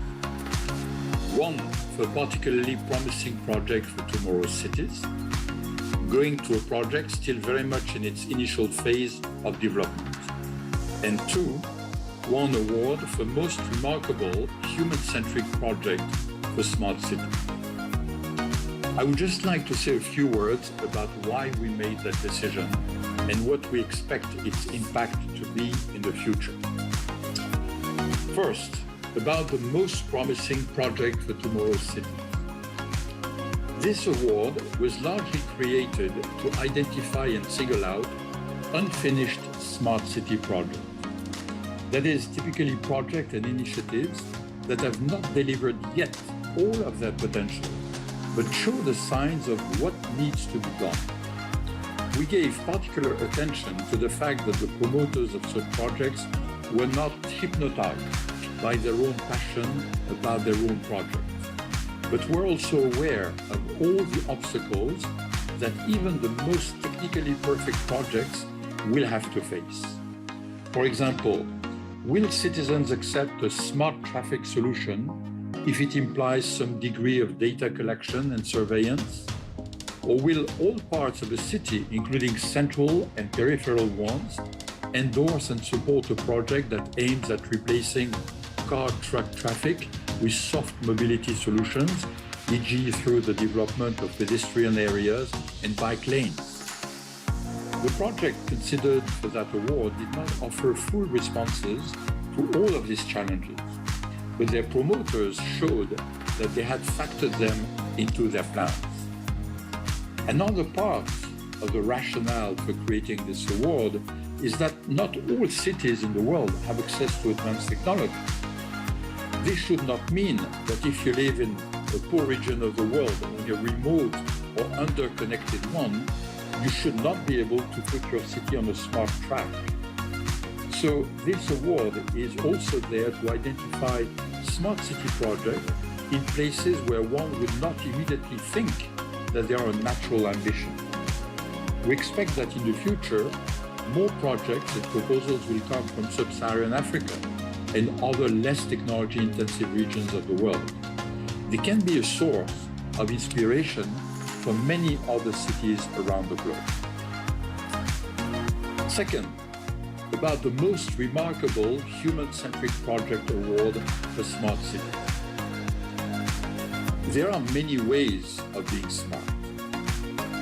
One for a particularly promising project for tomorrow's cities, going to a project still very much in its initial phase of development. And 2, one award for most remarkable human-centric project for Smart City. I would just like to say a few words about why we made that decision and what we expect its impact to be in the future. First, about the most promising project for tomorrow's city. This award was largely created to identify and single out unfinished smart city projects. That is, typically projects and initiatives that have not delivered yet all of their potential, but show the signs of what needs to be done. We gave particular attention to the fact that the promoters of such projects were not hypnotized by their own passion about their own project, but were also aware of all the obstacles that even the most technically perfect projects will have to face. For example, will citizens accept a smart traffic solution if it implies some degree of data collection and surveillance? Or will all parts of a city, including central and peripheral ones, endorse and support a project that aims at replacing car-truck traffic with soft mobility solutions, e.g. through the development of pedestrian areas and bike lanes? The project considered for that award did not offer full responses to all of these challenges, but their promoters showed that they had factored them into their plans. Another part of the rationale for creating this award is that not all cities in the world have access to advanced technology. This should not mean that if you live in a poor region of the world, in a remote or underconnected one, you should not be able to put your city on a smart track. So this award is also there to identify smart city projects in places where one would not immediately think that they are a natural ambition. We expect that in the future, more projects and proposals will come from sub-Saharan Africa and other less technology-intensive regions of the world. They can be a source of inspiration for many other cities around the globe. Second, about the most remarkable human-centric project award for smart cities. There are many ways of being smart.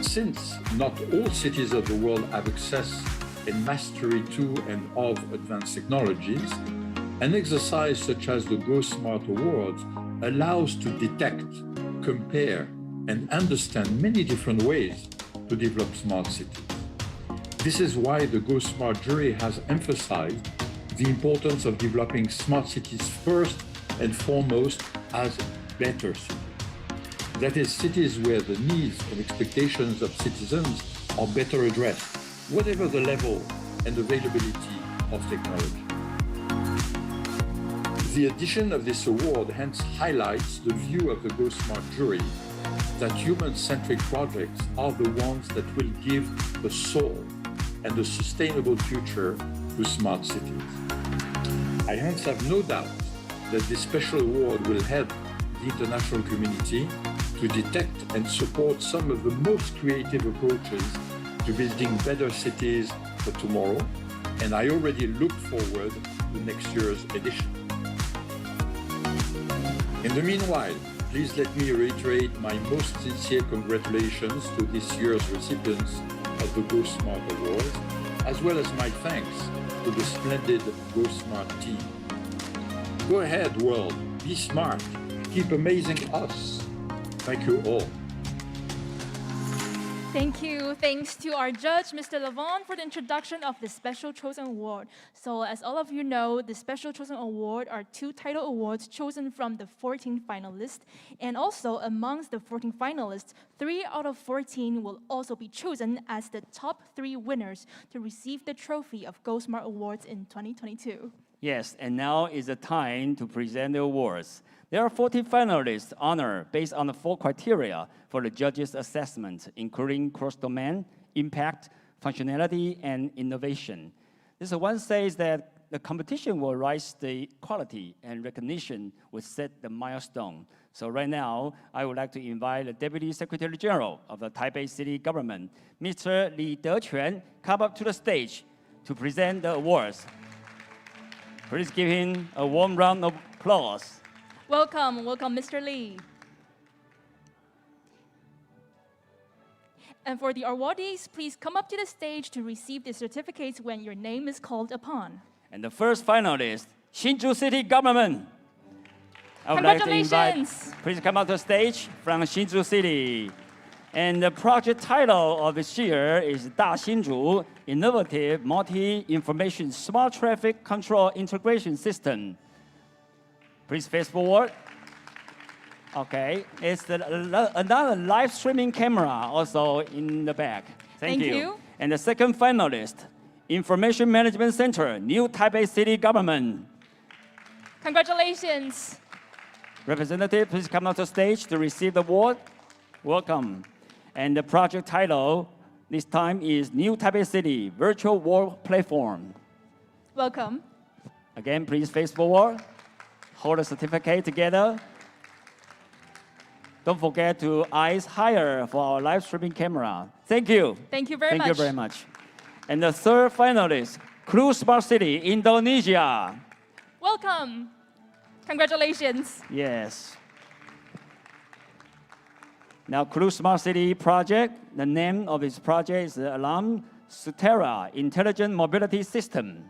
Since not all cities of the world have access and mastery to and of advanced technologies, an exercise such as the Go Smart Awards allows to detect, compare, and understand many different ways to develop smart cities. This is why the Go Smart jury has emphasized the importance of developing smart cities first and foremost as better cities. That is, cities where the needs and expectations of citizens are better addressed, whatever the level and availability of technology. The addition of this award hence highlights the view of the Go Smart jury that human-centric projects are the ones that will give the soul and a sustainable future to smart cities. I hence have no doubt that this special award will help the international community to detect and support some of the most creative approaches to building better cities for tomorrow, and I already look forward to next year's edition. In the meanwhile, please let me reiterate my most sincere congratulations to this year's recipients of the Go Smart Awards, as well as my thanks to the splendid Go Smart team. Go ahead, world, be smart, keep amazing us. Thank you all. Thank you. Thanks to our judge, Mr. Levon, for the introduction of the Special Chosen Award. So as all of you know, the Special Chosen Award are 2 title awards chosen from the 14 finalists. And also amongst the 14 finalists, 3 out of 14 will also be chosen as the top 3 winners to receive the trophy of Go Smart Awards in 2022. Yes, and now is the time to present the awards. There are 14 finalists honored based on the 4 criteria for the judges' assessment, including cross-domain, impact, functionality, and innovation. This one says that the competition will raise the quality and recognition will set the milestone. So right now, I would like to invite the Deputy Secretary General of the Taipei City Government, Mr. Li Dequan, come up to the stage to present the awards. Please give him a warm round of applause. Welcome, welcome, Mr. Li. And for the awardees, please come up to the stage to receive the certificates when your name is called upon. And the first finalist, Hsinchu City Government. I would like to invite, please come up to the stage from Hsinchu City. And the project title of this year is Da Hsinchu Innovative Multi-Information Smart Traffic Control Integration System. Please face forward. Okay, it's another live streaming camera also in the back. Thank you. And the second finalist, Information Management Center, New Taipei City Government. Congratulations. Representative, please come up to the stage to receive the award. Welcome. And the project title this time is New Taipei City Virtual World Platform. Welcome. Again, please face forward. Hold the certificate together. Don't forget to eyes higher for our live streaming camera. Thank you. Thank you very much. Thank you very much. And the third finalist, Clue Smart City, Indonesia. Welcome. Congratulations. Yes. Now, Clue Smart City project, the name of its project is the Alarm Sutera Intelligent Mobility System.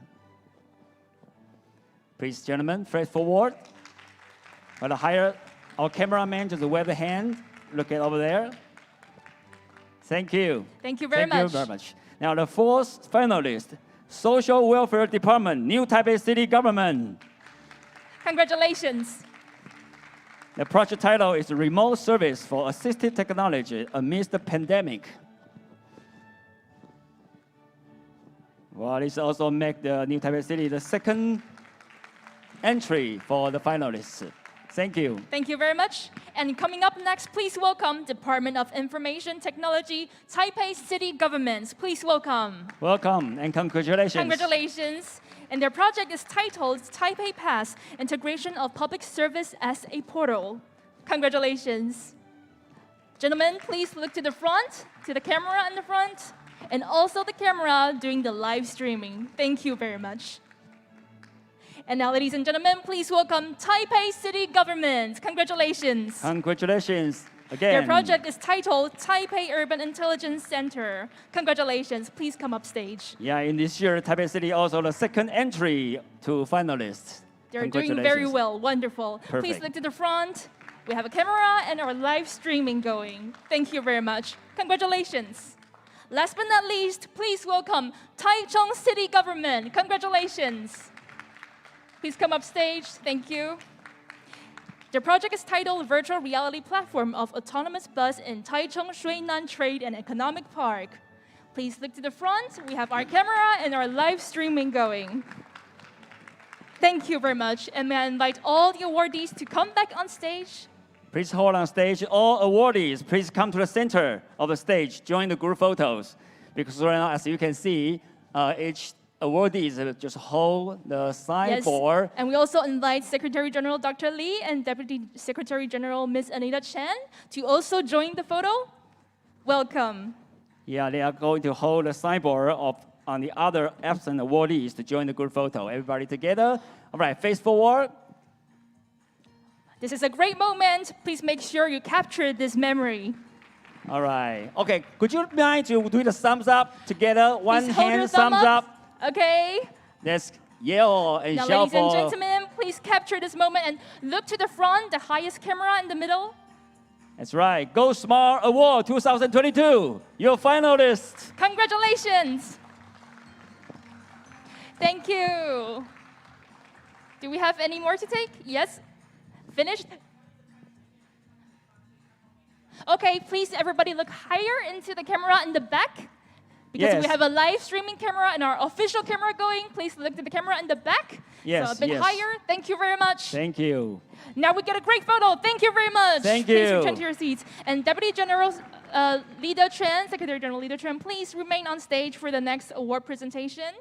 Please, gentlemen, straight forward. I'll hire our cameraman to wave a hand. Look at over there. Thank you. Thank you very much. Thank you very much. Now, the fourth finalist, Social Welfare Department, New Taipei City Government. Congratulations. The project title is Remote Service for Assistive Technology Amidst the Pandemic. Well, this also makes the New Taipei City the second entry for the finalists. Thank you. Thank you very much. And coming up next, please welcome Department of Information Technology, Taipei City Government. Please welcome. Welcome and congratulations. Congratulations. And their project is titled Taipei Pass, Integration of Public Service as a Portal. Congratulations. Gentlemen, please look to the front, to the camera in the front, and also the camera during the live streaming. Thank you very much. And now, ladies and gentlemen, please welcome Taipei City Government. Congratulations. Congratulations again. Their project is titled Taipei Urban Intelligence Center. Congratulations. Please come up stage. Yeah, in this year, Taipei City also the second entry to finalists. They're doing very well. Wonderful. Perfect. Please look to the front. We have a camera and our live streaming going. Thank you very much. Congratulations. Last but not least, please welcome Taichung City Government. Congratulations. Please come up stage. Thank you. The project is titled Virtual Reality Platform of Autonomous Bus in Taichung Shuinan Trade and Economic Park. Please look to the front. We have our camera and our live streaming going. Thank you very much. And may I invite all the awardees to come back on stage. Please hold on stage. All awardees, please come to the center of the stage. Join the group photos. Because right now, as you can see, each awardees just hold the signboard. Yes. And we also invite Secretary General Dr. Lee and Deputy Secretary General Ms. Anita Chen to also join the photo. Welcome. Yeah, they are going to hold the signboard on the other absent awardees to join the group photo. Everybody together. All right, face forward. This is a great moment. Please make sure you capture this memory. All right. Okay, could you mind to do the thumbs up together? One Please hold your hand, thumb thumbs up. Okay. Let's yell and Now, shout ladies and for... gentlemen, please capture this moment and look to the front, the highest camera in the middle. That's right. Go Smart Award 2022. Your finalists. Congratulations. Thank you. Do we have any more to take? Yes? Finished? Okay, please everybody look higher into the camera in the back. Because we have a live streaming camera and our official camera going. Please look to the camera in the back. Yes, so a bit yes. higher. Thank you very much. Thank you. Now we get a great photo. Thank you very much. Thank Please you. return to your seats. And Deputy General Leader Chen, Secretary General Leader Chen, please remain on stage for the next award presentation.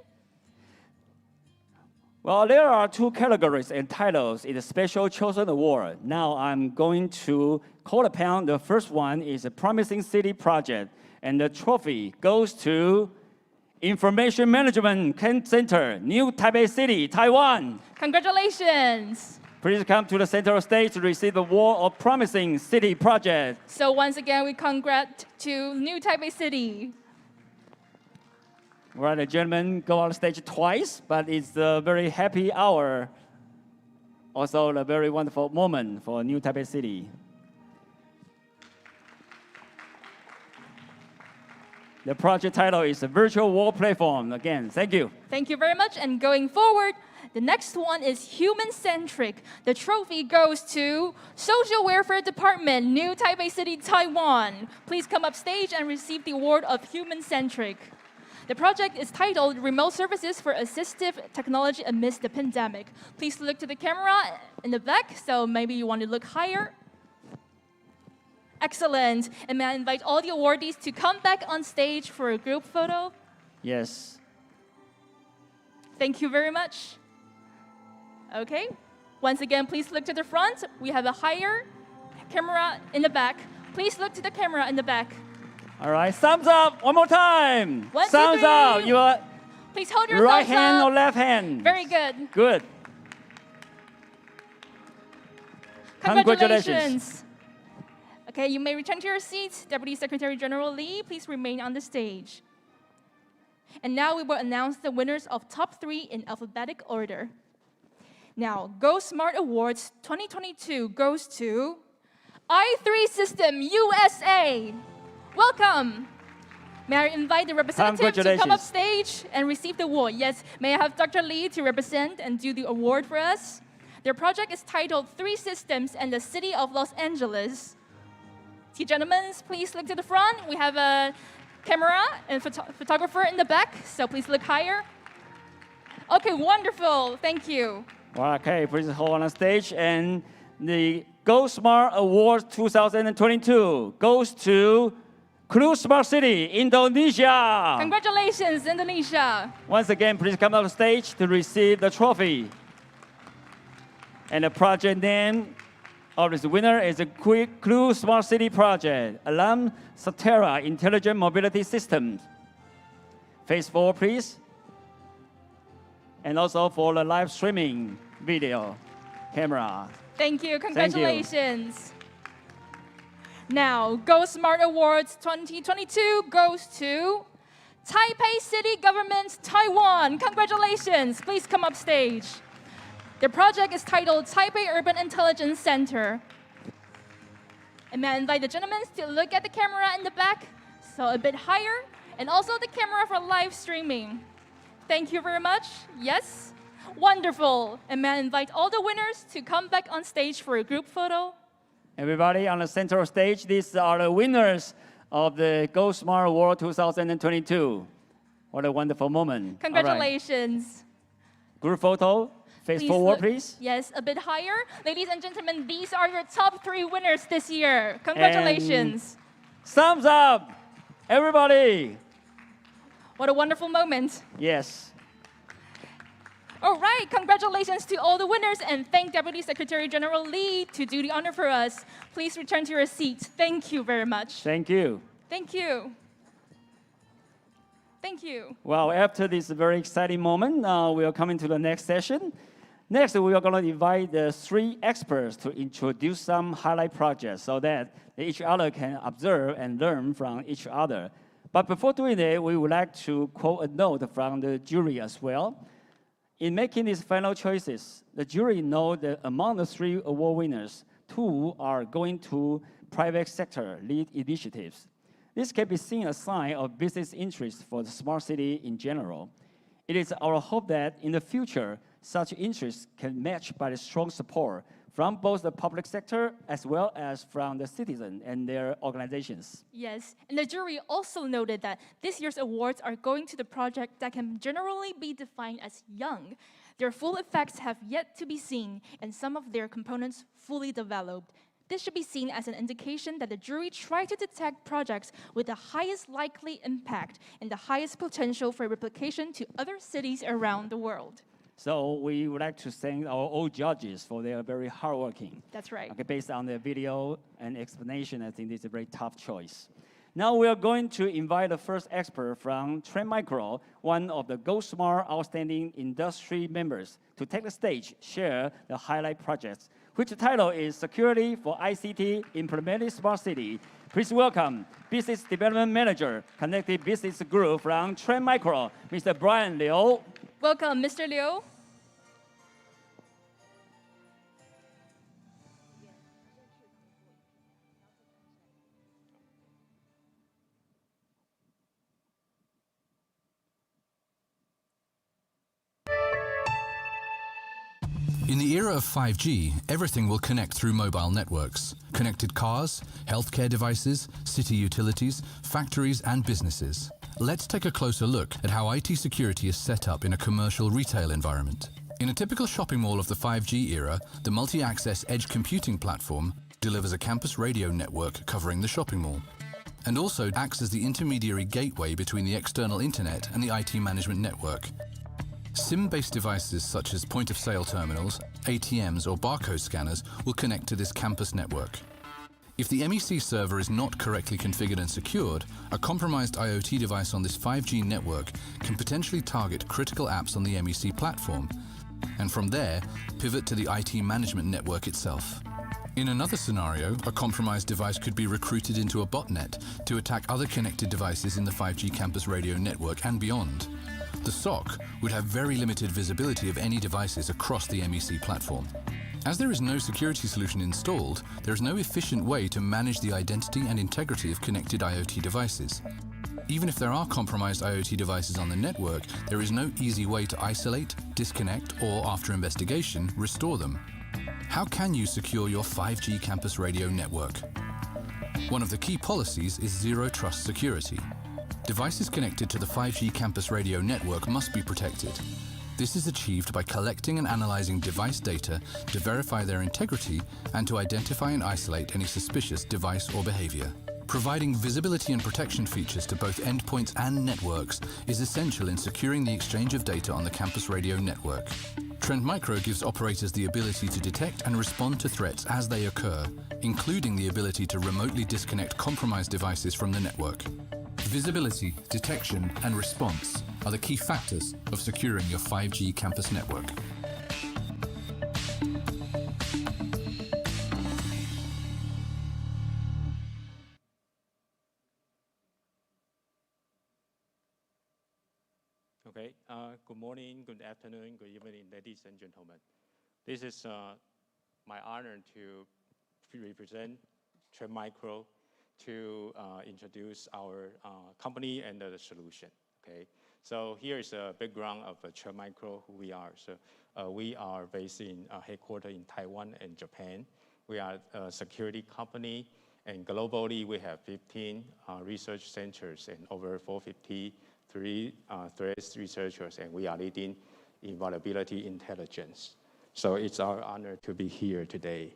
Well, there are two categories and titles in the Special Chosen Award. Now I'm going to call upon the first one is a Promising City Project. And the trophy goes to Information Management Center, New Taipei City, Taiwan. Congratulations. Please come to the center of stage to receive the award of Promising City Project. So once again, we congrat to New Taipei City. All right, the gentlemen go on stage twice, but it's a very happy hour. Also a very wonderful moment for New Taipei City. The project title is a Virtual Wall Platform. Again, thank you. Thank you very much. And going forward, the next one is human-centric. The trophy goes to Social Welfare Department, New Taipei City, Taiwan. Please come up stage and receive the award of human-centric. The project is titled Remote Services for Assistive Technology Amidst the Pandemic. Please look to the camera in the back, so maybe you want to look higher. Excellent. And may I invite all the awardees to come back on stage for a group photo? Yes. Thank you very much. Okay. Once again, please look to the front. We have a higher camera in the back. Please look to the camera in the back. All right, thumbs up. One more time. 1, 2, Thumbs 3. up. Your Please hold your right thumbs hand up. or left hand. Very good. Good. Congratulations. Okay, you may return to your seats. Deputy Secretary General Lee, please remain on the stage. And now we will announce the winners of top 3 in alphabetic order. Now, Go Smart Awards 2022 goes to i3 System USA. Welcome. May I invite the representative to come up stage and receive the award? Yes, may I have Dr. Lee to represent and do the award for us? Their project is titled 3 Systems and the City of Los Angeles. Two gentlemen, please look to the front. We have a camera and photographer in the back, so please look higher. Okay, wonderful. Thank you. Okay, please hold on the stage. And the Go Smart Awards 2022 goes to Clue Smart City, Indonesia. Congratulations, Indonesia. Once again, please come on the stage to receive the trophy. And the project name of this winner is the Clue Smart City Project, Alam Satera Intelligent Mobility Systems. Phase 4, please. And also for the live streaming video camera. Thank you. Congratulations. Now, Go Smart Awards 2022 goes to Taipei City Government, Taiwan. Congratulations. Please come up stage. The project is titled Taipei Urban Intelligence Center. And may I invite the gentlemen to look at the camera in the back, so a bit higher, and also the camera for live streaming. Thank you very much. Yes? Wonderful. And may I invite all the winners to come back on stage for a group photo? Everybody on the central stage, these are the winners of the Go Smart Award 2022. What a wonderful moment. Congratulations. Right. Group photo. Face forward, please. Yes, a bit higher. Ladies and gentlemen, these are your top 3 winners this year. Congratulations. And thumbs up, everybody. What a wonderful moment. Yes. All right, congratulations to all the winners, and thank Deputy Secretary General Lee to do the honor for us. Please return to your seats. Thank you very much. Thank you. Thank you. Thank you. Well, after this very exciting moment, we are coming to the next session. Next, we are going to invite the 3 experts to introduce some highlight projects so that each other can observe and learn from each other. But before doing that, we would like to quote a note from the jury as well. In making these final choices, the jury knows that among the 3 award winners, 2 are going to private sector lead initiatives. This can be seen as a sign of business interest for the smart city in general. It is our hope that in the future, such interests can match by the strong support from both the public sector as well as from the citizens and their organizations. Yes, and the jury also noted that this year's awards are going to the project that can generally be defined as young. Their full effects have yet to be seen, and some of their components fully developed. This should be seen as an indication that the jury tried to detect projects with the highest likely impact and the highest potential for replication to other cities around the world. So we would like to thank our old judges for their very hardworking. That's right. Okay, based on the video and explanation, I think this is a very tough choice. Now we are going to invite the first expert from Trend Micro, one of the Go Smart outstanding industry members, to take the stage, share the highlight projects, which the title is Security for ICT Implemented Smart City. Please welcome Business Development Manager, Connected Business Group from Trend Micro, Mr. Brian Liu. Welcome, Mr. Liu. In the era of 5G, everything will connect through mobile networks. Connected cars, healthcare devices, city utilities, factories and businesses. Let's take a closer look at how IT security is set up in a commercial retail environment. In a typical shopping mall of the 5G era, the multi-access edge computing platform delivers a campus radio network covering the shopping mall, and also acts as the intermediary gateway between the external internet and the IT management network. SIM-based devices such as point-of-sale terminals, ATMs or barcode scanners will connect to this campus network. If the MEC server is not correctly configured and secured, a compromised IoT device on this 5G network can potentially target critical apps on the MEC platform, and from there, pivot to the IT management network itself. In another scenario, a compromised device could be recruited into a botnet to attack other connected devices in the 5G campus radio network and beyond. The SOC would have very limited visibility of any devices across the MEC platform. As there is no security solution installed, there is no efficient way to manage the identity and integrity of connected IoT devices. Even if there are compromised IoT devices on the network, there is no easy way to isolate, disconnect, or, after investigation, restore them. How can you secure your 5G campus radio network? One of the key policies is zero trust security. Devices connected to the 5G campus radio network must be protected. This is achieved by collecting and analyzing device data to verify their integrity and to identify and isolate any suspicious device or behavior. Providing visibility and protection features to both endpoints and networks is essential in securing the exchange of data on the campus radio network. Trend Micro gives operators the ability to detect and respond to threats as they occur, including the ability to remotely disconnect compromised devices from the network. Visibility, detection, and response are the key factors of securing your 5G campus network. Okay, good morning, good afternoon, good evening, ladies and gentlemen. This is my honor to represent Trend Micro to introduce our company and the solution. Okay, so here is a background of Trend Micro, who we are. So we are based in headquarters in Taiwan and Japan. We are a security company, and globally we have 15 research centers and over 450 threat researchers, and we are leading in vulnerability intelligence. So it's our honor to be here today.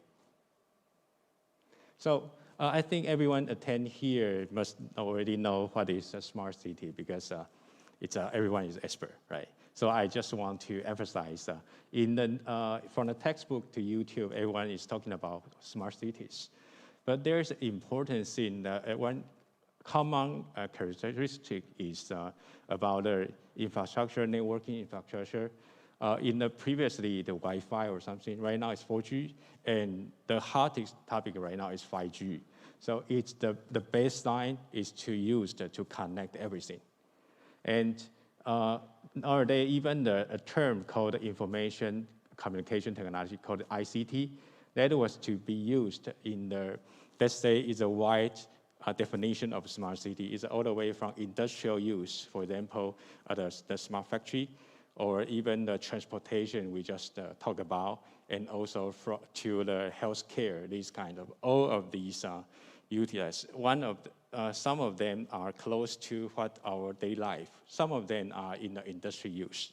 So I think everyone attend here must already know what is a smart city, because everyone is expert, right? So I just want to emphasize from the textbook to YouTube, everyone is talking about smart cities. But there's importance in one common characteristic is about the infrastructure, networking infrastructure. Previously, the Wi-Fi or something, right now it's 4G, and the hottest topic right now is 5G. So it's the baseline is to use to connect everything. And nowadays, even a term called information communication technology called ICT, that was to be used in the, let's say, is a wide definition of smart city. Is all the way from industrial use, for example, the smart factory, or even the transportation we just talked about, and also to the healthcare. These kind of all of these utilized. Some of them are close to what our daily life. Some of them are in the industry use.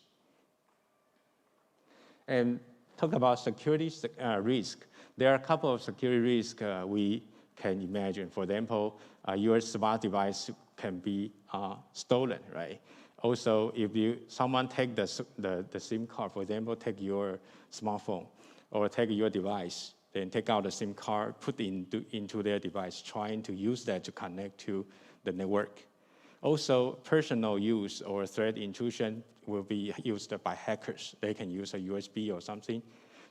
And talk about security risk. There are a couple of security risks we can imagine. For example, your smart device can be stolen, right? Also, if someone take the SIM card, for example, take your smartphone or take your device, then take out the SIM card, put into their device, trying to use that to connect to the network. Also, personal use or threat intrusion will be used by hackers. They can use a USB or something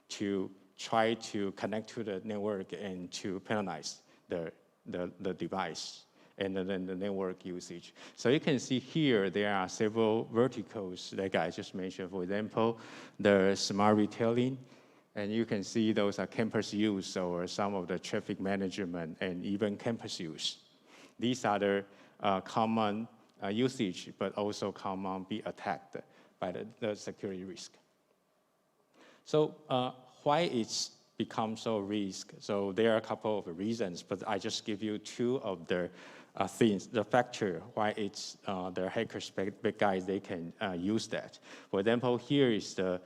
to try to connect to the network and to penalize the device and then the network usage. So you can see here there are several verticals like I just mentioned. For example, the smart retailing, and you can see those are campus use or some of the traffic management and even campus use. These are the common usage, but also common be attacked by the security risk. So why it's become so risk? So there are a couple of reasons, but I just give you two of the things, the factor why it's the hackers, big guys, they can use that. For example, here is a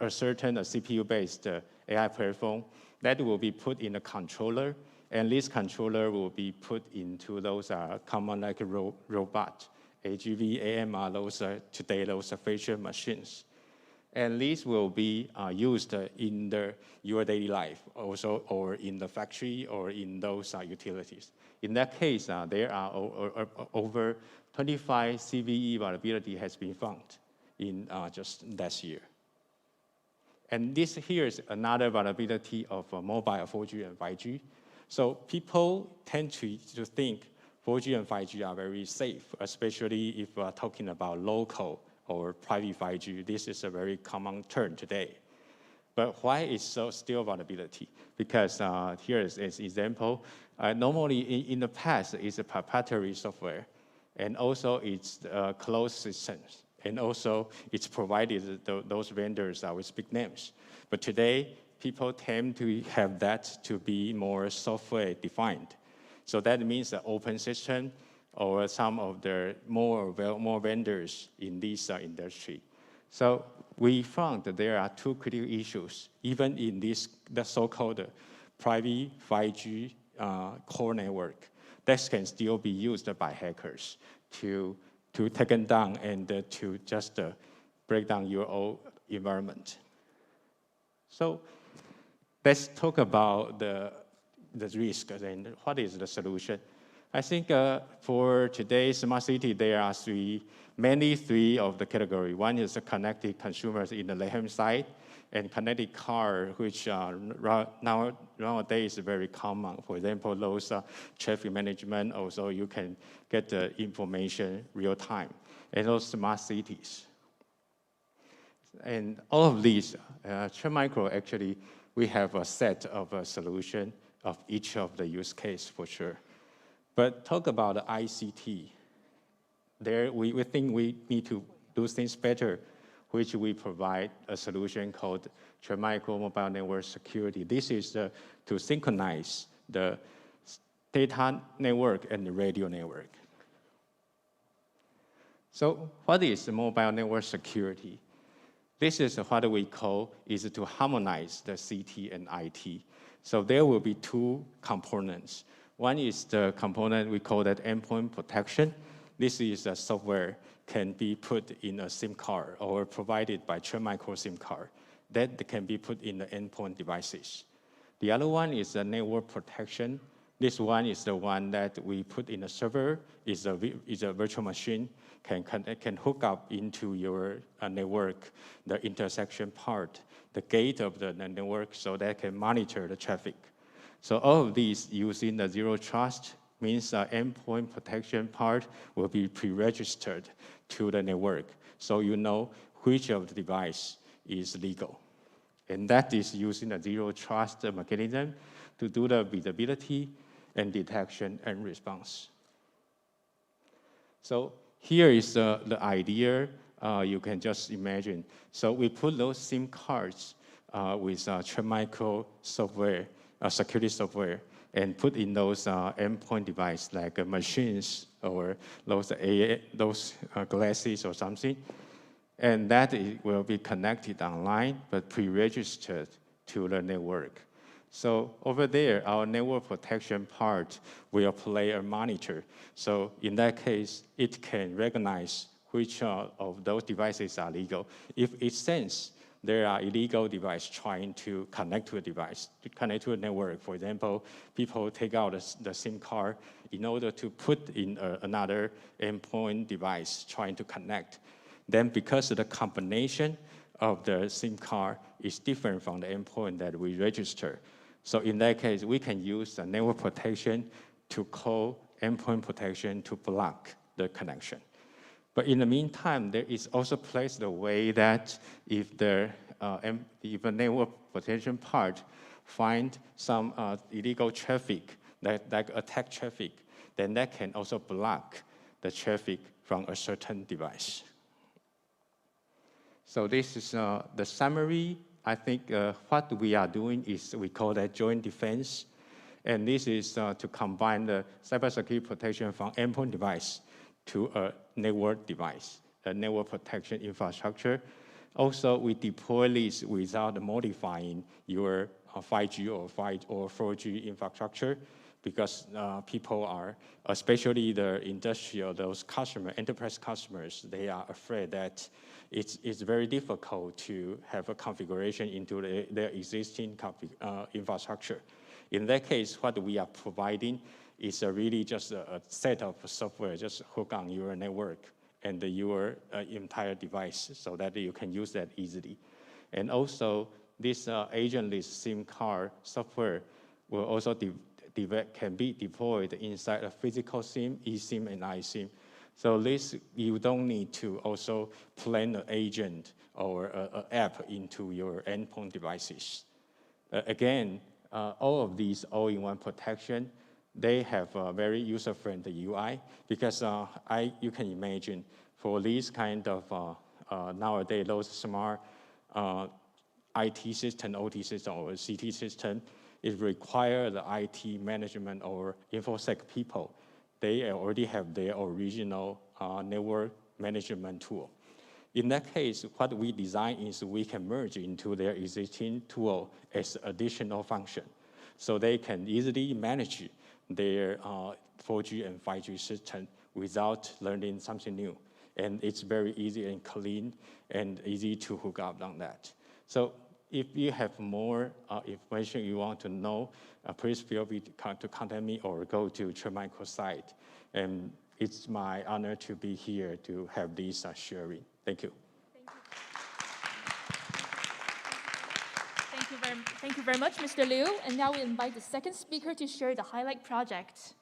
certain CPU-based AI platform that will be put in a controller, and this controller will be put into those common like robot, AGV, AMR, those today those facial machines. And these will be used in your daily life also, or in the factory, or in those utilities. In that case, there are over 25 CVE vulnerability has been found in just last year. And this here is another vulnerability of mobile 4G and 5G. So people tend to think 4G and 5G are very safe, especially if we're talking about local or private 5G. This is a very common term today. But why is so still vulnerability? Because here is an example. Normally in the past, it's a proprietary software, and also it's closed systems. And also, it's provided those vendors with big names. But today, people tend to have that to be more software defined. So that means the open system or some of the more vendors in this industry. So we found that there are two critical issues, even in this the so-called private 5G core network, that can still be used by hackers to take it down and to just break down your own environment. So let's talk about the risk and what is the solution. I think for today's smart city, there are mainly three of the category. One is the connected consumers in the left-hand side, and connected car, which nowadays is very common. For example, those traffic management, also you can get the information real time, and those smart cities. And all of these, Trend Micro actually, we have a set of a solution of each of the use case for sure. But talk about the ICT. There, we think we need to do things better, which we provide a solution called Trend Micro Mobile Network Security. This is to synchronize the data network and the radio network. So what is the mobile network security? This is what we call is to harmonize the CT and IT. So there will be two components. One is the component we call that endpoint protection. This is a software can be put in a SIM card or provided by Trend Micro SIM card that can be put in the endpoint devices. The other one is the network protection. This one is the one that we put in a server. Is a virtual machine can hook up into your network, the intersection part, the gate of the network, so that can monitor the traffic. So all of these using the zero trust means the endpoint protection part will be pre-registered to the network, so you know which of the device is legal. And that is using a zero trust mechanism to do the visibility and detection and response. So here is the idea. You can just imagine. So we put those SIM cards with Trend Micro software, security software, and put in those endpoint devices like machines or those glasses or something. And that will be connected online, but pre-registered to the network. So over there, our network protection part will play a monitor. So in that case, it can recognize which of those devices are legal. If it senses there are illegal devices trying to connect to a device, to connect to a network. For example, people take out the SIM card in order to put in another endpoint device trying to connect. Then because of the combination of the SIM card is different from the endpoint that we register. So in that case, we can use the network protection to call endpoint protection to block the connection. But in the meantime, there is also placed a way that if the network protection part find some illegal traffic, like attack traffic, then that can also block the traffic from a certain device. So this is the summary. I think what we are doing is we call that joint defense. And this is to combine the cybersecurity protection from endpoint device to a network device, a network protection infrastructure. Also, we deploy this without modifying your 5G or 4G infrastructure, because people are, especially the industrial, those enterprise customers, they are afraid that it's very difficult to have a configuration into their existing infrastructure. In that case, what we are providing is really just a set of software just hook on your network and your entire device so that you can use that easily. And also, this agentless SIM card software will also can be deployed inside a physical SIM, eSIM, and iSIM. So this, you don't need to also plan an agent or an app into your endpoint devices. Again, all of these all-in-one protection, they have a very user-friendly UI because you can imagine for these kind of nowadays those smart IT system, OT system, or CT system, it requires the IT management or InfoSec people. They already have their original network management tool. In that case, what we design is we can merge into their existing tool as additional function. So they can easily manage their 4G and 5G system without learning something new. And it's very easy and clean and easy to hook up on that. So if you have more information you want to know, please feel free to contact me or go to Tremicro site. And it's my honor to be here to have this sharing. Thank you. Thank you very much, Mr. Liu. And now we invite the second speaker to share the highlight project.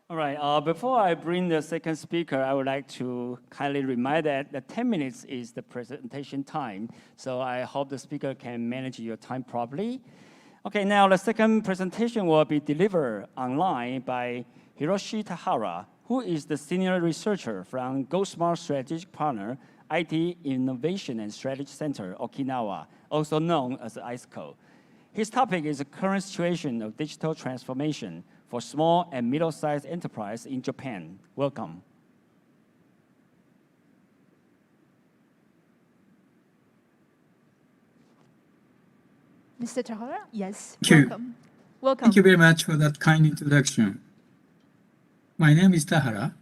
All right, before I bring the second speaker, I would like to kindly remind that the 10 minutes is the presentation time. So I hope the speaker can manage your time properly. Okay, now the second presentation will be delivered online by Hiroshi Tahara, who is the senior researcher from GoSmart Strategic Partner, IT Innovation and Strategy Center, Okinawa, also known as ISCO. His topic is the current situation of digital transformation for small and middle-sized enterprise in Japan. Welcome. Mr. Tahara? Yes, Thank welcome. you. Welcome. Thank you very much for that kind introduction. My name is Tahara.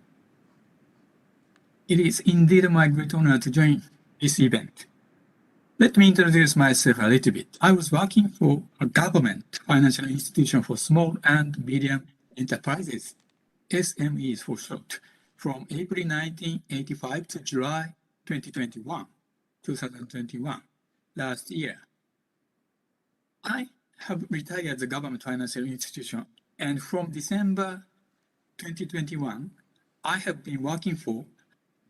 It is indeed my great honor to join this event. Let me introduce myself a little bit. I was working for a government financial institution for small and medium enterprises, SMEs for short, from April 1985 to July 2021, last year. I have retired the government financial institution, and from December 2021, I have been working for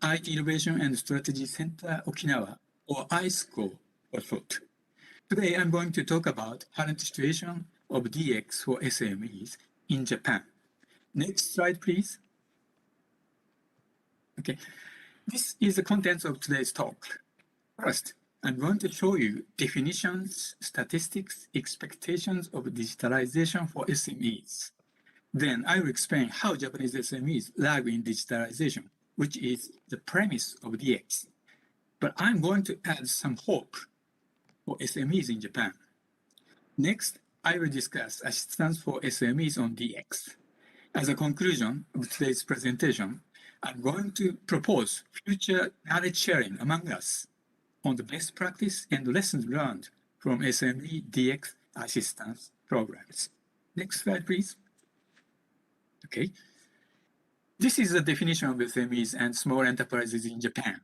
IT Innovation and Strategy Center Okinawa, or ISCO for short. Today, I'm going to talk about current situation of DX for SMEs in Japan. Next slide, please. Okay, this is the contents of today's talk. First, I'm going to show you definitions, statistics, expectations of digitalization for SMEs. Then I will explain how Japanese SMEs lag in digitalization, which is the premise of DX. But I'm going to add some hope for SMEs in Japan. Next, I will discuss assistance for SMEs on DX. As a conclusion of today's presentation, I'm going to propose future knowledge sharing among us on the best practice and lessons learned from SME DX assistance programs. Next slide, please. Okay. This is the definition of SMEs and small enterprises in Japan.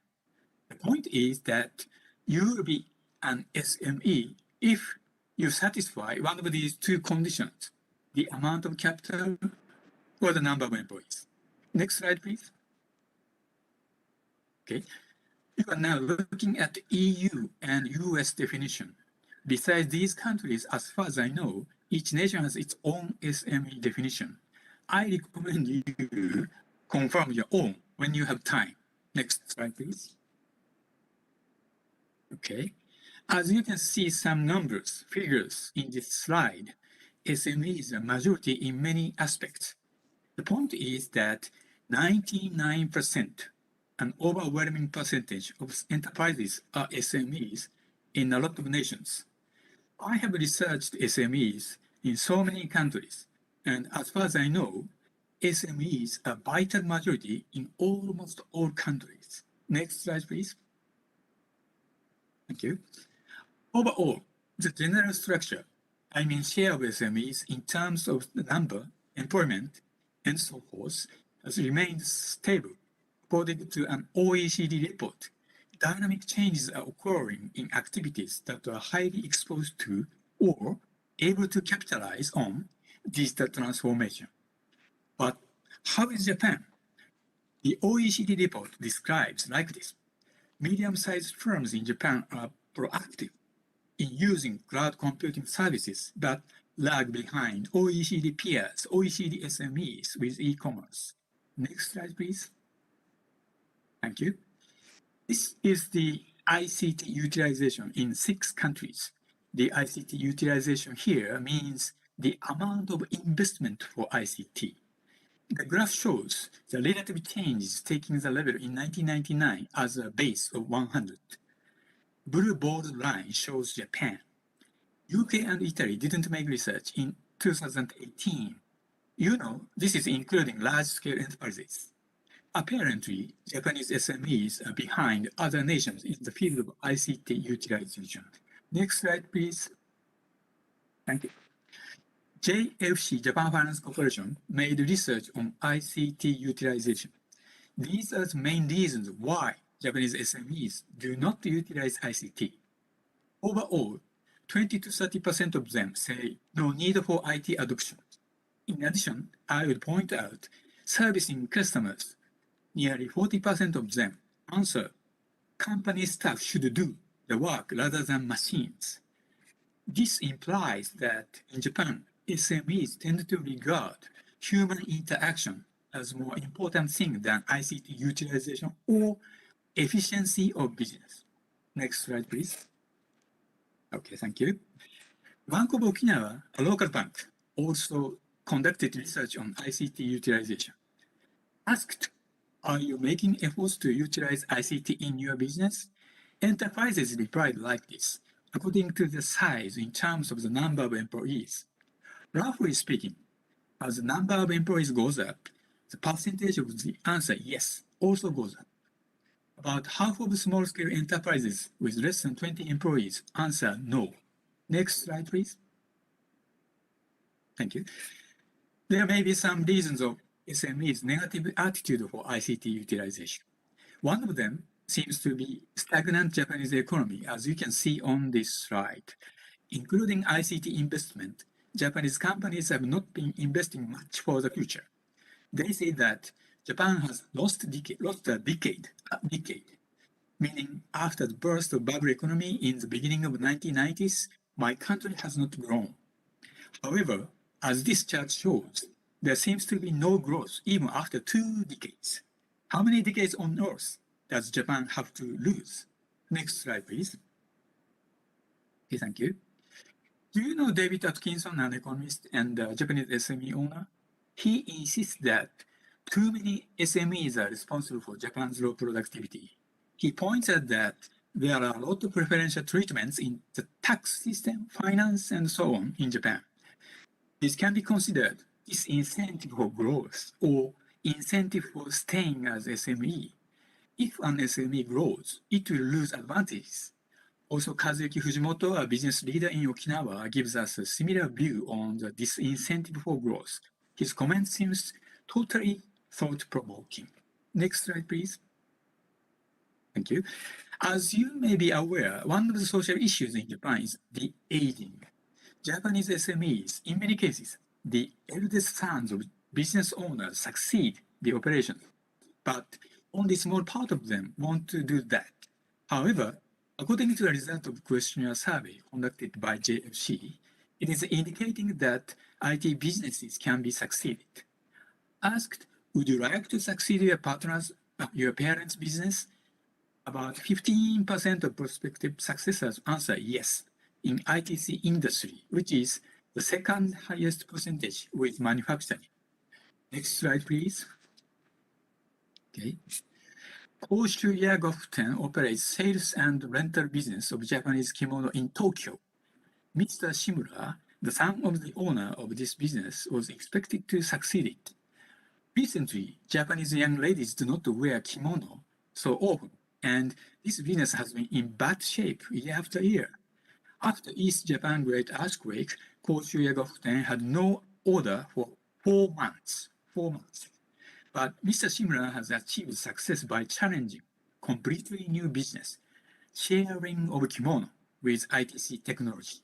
The point is that you will be an SME if you satisfy one of these two conditions, the amount of capital or the number of employees. Next slide, please. Okay. You are now looking at the EU and US definition. Besides these countries, as far as I know, each nation has its own SME definition. I recommend you confirm your own when you have time. Next slide, please. Okay. As you can see some numbers, figures in this slide, SME is a majority in many aspects. The point is that 99%, an overwhelming percentage of enterprises are SMEs in a lot of nations. I have researched SMEs in so many countries, And as far as I know, SMEs are vital majority in almost all countries. Next slide, please. Thank you. Overall, the general structure, I mean share of SMEs in terms of the number, employment, and so forth, has remained stable. According to an OECD report, dynamic changes are occurring in activities that are highly exposed to or able to capitalize on digital transformation. But how is Japan? The OECD report describes like this. Medium-sized firms in Japan are proactive in using cloud computing services but lag behind OECD peers, OECD SMEs with e-commerce. Next slide, please. Thank you. This is the ICT utilization in 6 countries. The ICT utilization here means the amount of investment for ICT. The graph shows the relative changes taking the level in 1999 as a base of 100. Blue bold line shows Japan. UK and Italy didn't make research in 2018. You know, this is including large-scale enterprises. Apparently, Japanese SMEs are behind other nations in the field of ICT utilization. Next slide, please. Thank you. JFC, Japan Finance Corporation, made research on ICT utilization. These are the main reasons why Japanese SMEs do not utilize ICT. Overall, 20 to 30% of them say no need for IT adoption. In addition, I would point out servicing customers. Nearly 40% of them answer company staff should do the work rather than machines. This implies that in Japan, SMEs tend to regard human interaction as more important thing than ICT utilization or efficiency of business. Next slide, please. Okay, thank you. Bank of Okinawa, a local bank, also conducted research on ICT utilization. Asked, are you making efforts to utilize ICT in your business? Enterprises replied like this, according to the size in terms of the number of employees. Roughly speaking, as the number of employees goes up, the percentage of the answer yes also goes up. About half of small-scale enterprises with less than 20 employees answer no. Next slide, please. Thank you. There may be some reasons of SME's negative attitude for ICT utilization. One of them seems to be stagnant Japanese economy, as you can see on this slide. Including ICT investment, Japanese companies have not been investing much for the future. They say that Japan has lost a decade, meaning after the burst of bubble economy in the beginning of the 1990s, my country has not grown. However, as this chart shows, there seems to be no growth even after 2 decades. How many decades on Earth does Japan have to lose? Next slide, please. Okay, thank you. Do you know David Atkinson, an economist and a Japanese SME owner? He insists that too many SMEs are responsible for Japan's low productivity. He points out that there are a lot of preferential treatments in the tax system, finance, and so on in Japan. This can be considered disincentive for growth or incentive for staying as SME. If an SME grows, it will lose advantages. Also, Kazuyuki Fujimoto, a business leader in Okinawa, gives us a similar view on the disincentive for growth. His comment seems totally thought-provoking. Next slide, please. Thank you. As you may be aware, one of the social issues in Japan is the aging. Japanese SMEs, in many cases, the eldest sons of business owners succeed the operation, but only a small part of them want to do that. However, according to the result of questionnaire survey conducted by JFC, it is indicating that IT businesses can be succeeded. Asked, would you like to succeed your parents' business? About 15% of prospective successors answer yes in ITC industry, which is the second highest percentage with manufacturing. Next slide, please. Okay. Koshu Yagoften operates sales and rental business of Japanese kimono in Tokyo. Mr. Shimura The son of the owner of this business was expected to succeed. Recently, Japanese young ladies do not wear kimono so often, and this business has been in bad shape year after year. After East Japan Great Earthquake, Koshu Yagofuten had no order for 4 months. 4 months. But Mr. Shimura has achieved success by challenging completely new business, sharing of kimono with ITC technology.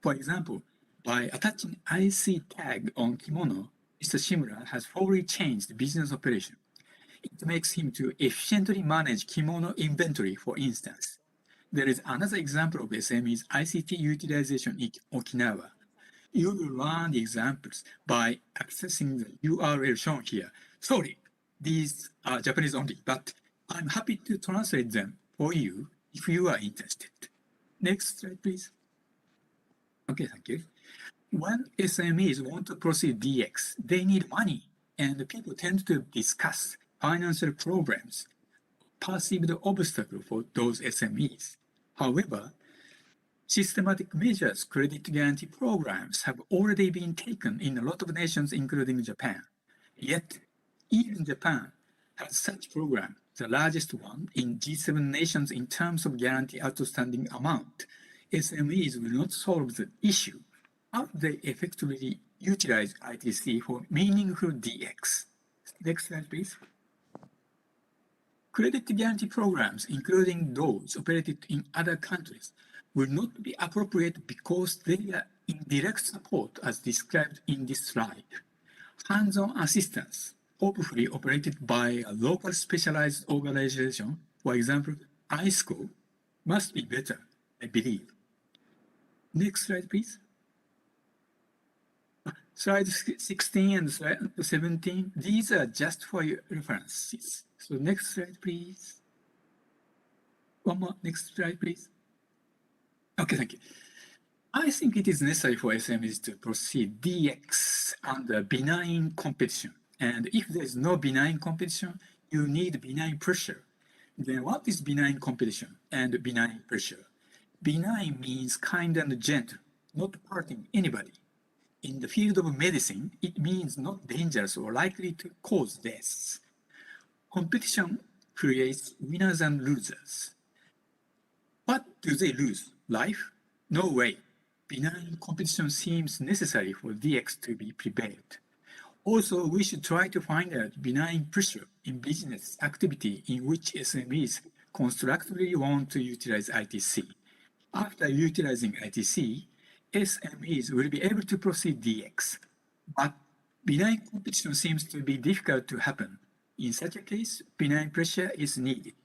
For example, by attaching IC tag on kimono, Mr. Shimura has fully changed the business operation. It makes him to efficiently manage kimono inventory, for instance. There is another example of SME's ICT utilization in Okinawa. You will learn the examples by accessing the URL shown here. Sorry, these are Japanese only, but I'm happy to translate them for you if you are interested. Next slide, please. Okay, thank you. When SMEs want to proceed DX, they need money, and people tend to discuss financial problems, perceived obstacle for those SMEs. However, systematic measures, credit guarantee programs have already been taken in a lot of nations, including Japan. Yet, even Japan has such program, the largest one in G7 nations in terms of guarantee outstanding amount. SMEs will not solve the issue. How do they effectively utilize ITC for meaningful DX? Next slide, please. Credit guarantee programs, including those operated in other countries, will not be appropriate because they are in direct support as described in this slide. Hands-on assistance, hopefully operated by a local specialized organization, for example, ISCO, must be better, I believe. Next slide, please. Slide 16 and slide 17, these are just for your references. So next slide, please. One more, next slide, please. Okay, thank you. I think it is necessary for SMEs to proceed DX under benign competition. And if there is no benign competition, you need benign pressure. Then what is benign competition and benign pressure? Benign means kind and gentle, not hurting anybody. In the field of medicine, it means not dangerous or likely to cause deaths. Competition creates winners and losers. What do they lose? Life? No way. Benign competition seems necessary for DX to be prepared. Also, we should try to find out benign pressure in business activity in which SMEs constructively want to utilize ITC. After utilizing ITC, SMEs will be able to proceed DX. But benign competition seems to be difficult to happen. In such a case, benign pressure is needed.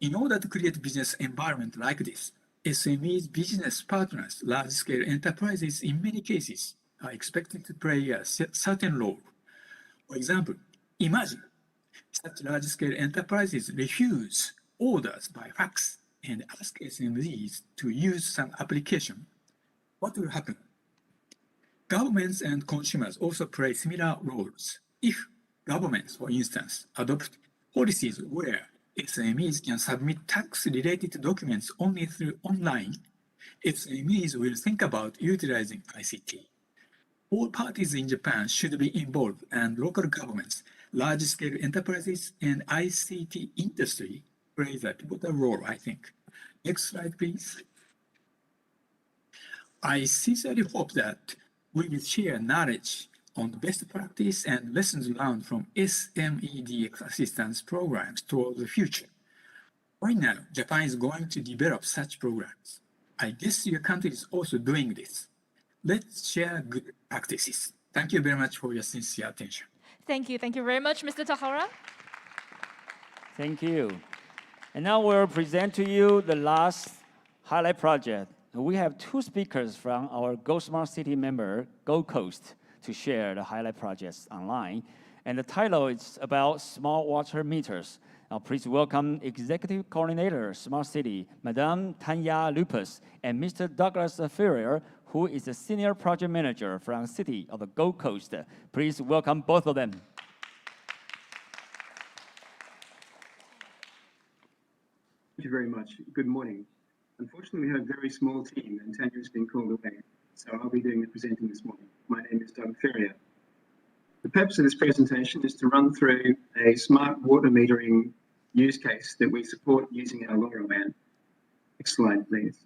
In order to create a business environment like this, SMEs, business partners, large-scale enterprises, in many cases, are expected to play a certain role. For example, imagine such large-scale enterprises refuse orders by fax and ask SMEs to use some application. What will happen? Governments and consumers also play similar roles. If governments, for instance, adopt policies where SMEs can submit tax-related documents only through online, SMEs will think about utilizing ICT. All parties in Japan should be involved, and local governments, large-scale enterprises, and ICT industry play a pivotal role, I think. Next slide, please. I sincerely hope that we will share knowledge on the best practice and lessons learned from SME DX assistance programs toward the future. Right now, Japan is going to develop such programs. I guess your country is also doing this. Let's share good practices. Thank you very much for your sincere attention. Thank you. Thank you very much, Mr. Tahara. Thank you. And now we'll present to you the last highlight project. We have 2 speakers from our Go Smart City member, Gold Coast, to share the highlight projects online. And the title is about smart water meters. Now please welcome Executive Coordinator, Smart City, Madame Tanya Lupus, and Mr. Douglas Ferrier, who is the Senior Project Manager from City of the Gold Coast. Please welcome both of them. Thank you very much. Good morning. Unfortunately, we have a very small team, and Tanya's been called away. So I'll be doing the presenting this morning. My name is Doug Ferrier. The purpose of this presentation is to run through a smart water metering use case that we support using our LoRaWAN. Next slide, please.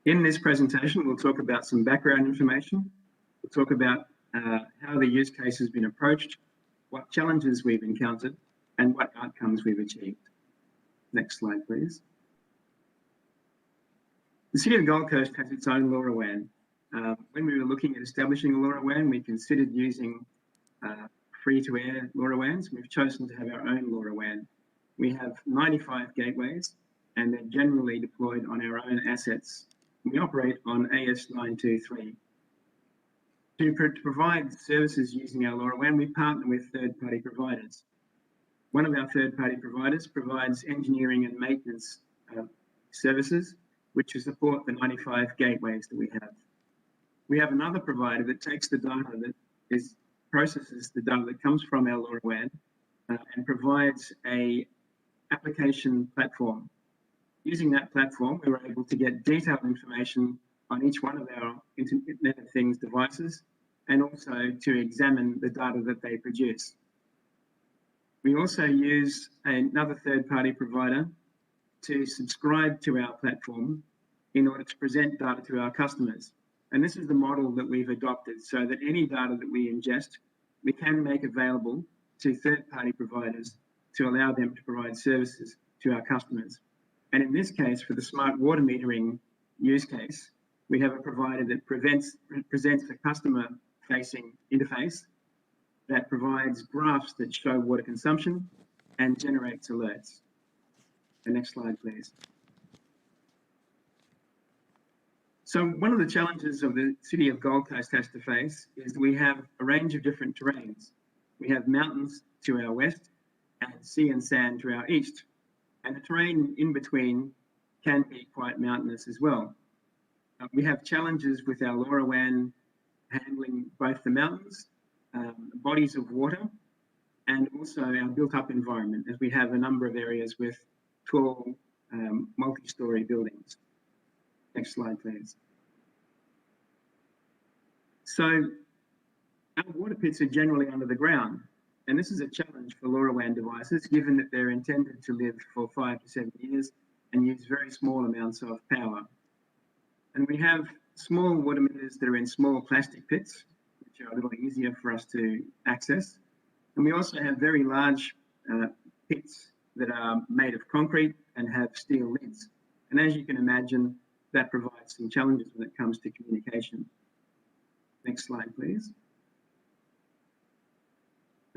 In this presentation, we'll talk about some background information. We'll talk about how the use case has been approached, what challenges we've encountered, and what outcomes we've achieved. Next slide, please. The City of Gold Coast has its own LoRaWAN. When we were looking at establishing a LoRaWAN, we considered using free-to-air LoRaWANs. We've chosen to have our own LoRaWAN. We have 95 gateways, and they're generally deployed on our own assets. We operate on AS923. To provide services using our LoRaWAN, we partner with third-party providers. One of our third-party providers provides engineering and maintenance services, which will support the 95 gateways that we have. We have another provider that takes the data that processes the data that comes from our LoRaWAN and provides an application platform. Using that platform, we were able to get detailed information on each one of our Internet of Things devices and also to examine the data that they produce. We also use another third-party provider to subscribe to our platform in order to present data to our customers. And this is the model that we've adopted so that any data that we ingest, we can make available to third-party providers to allow them to provide services to our customers. And in this case, for the smart water metering use case, we have a provider that presents a customer-facing interface that provides graphs that show water consumption and generates alerts. The next slide, please. So one of the challenges of the City of Gold Coast has to face is we have a range of different terrains. We have mountains to our west and sea and sand to our east. And the terrain in between can be quite mountainous as well. We have challenges with our LoRaWAN handling both the mountains, bodies of water, and also our built-up environment, as we have a number of areas with tall, multi-story buildings. Next slide, please. So our water pits are generally under the ground, and this is a challenge for LoRaWAN devices, given that they're intended to live for 5 to 7 years and use very small amounts of power. And we have small water meters that are in small plastic pits, which are a little easier for us to access. And we also have very large pits that are made of concrete and have steel lids. And as you can imagine, that provides some challenges when it comes to communication. Next slide, please.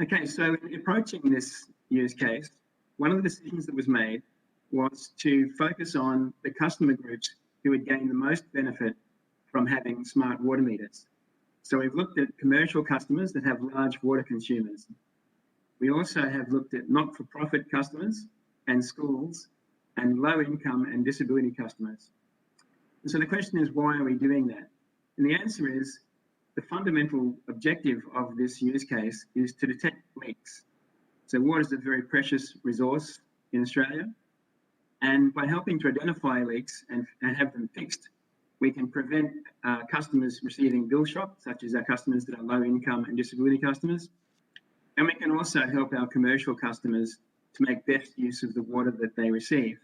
Okay, so in approaching this use case, one of the decisions that was made was to focus on the customer groups who would gain the most benefit from having smart water meters. So we've looked at commercial customers that have large water consumers. We also have looked at not-for-profit customers and schools and low-income and disability customers. And so the question is, why are we doing that? And the answer is, the fundamental objective of this use case is to detect leaks. So water is a very precious resource in Australia. And by helping to identify leaks and have them fixed, we can prevent customers receiving bill shock, such as our customers that are low income and disability customers. And we can also help our commercial customers to make best use of the water that they receive.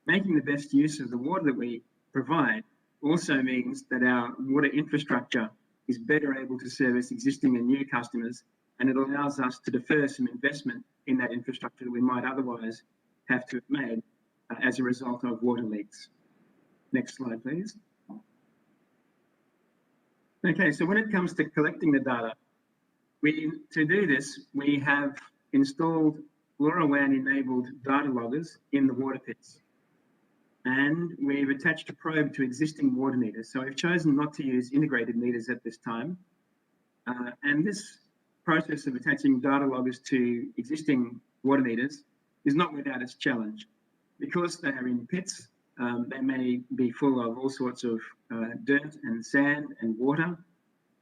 Making the best use of the water that we provide also means that our water infrastructure is better able to service existing and new customers, and it allows us to defer some investment in that infrastructure that we might otherwise have to have made as a result of water leaks. Next slide, please. Okay, so when it comes to collecting the data, to do this, we have installed LoRaWAN-enabled data loggers in the water pits. And we've attached a probe to existing water meters. So we've chosen not to use integrated meters at this time. And this process of attaching data loggers to existing water meters is not without its challenge. Because they are in pits, they may be full of all sorts of dirt and sand and water.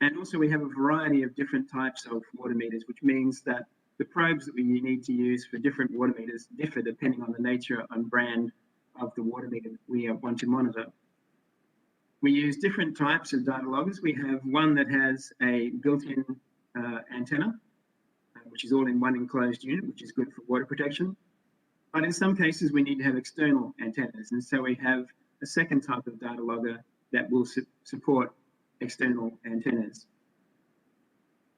And also we have a variety of different types of water meters, which means that the probes that we need to use for different water meters differ depending on the nature and brand of the water meter that we want to monitor. We use different types of data loggers. We have one that has a built-in antenna, which is all in one enclosed unit, which is good for water protection. But in some cases, we need to have external antennas. And so we have a second type of data logger that will support external antennas.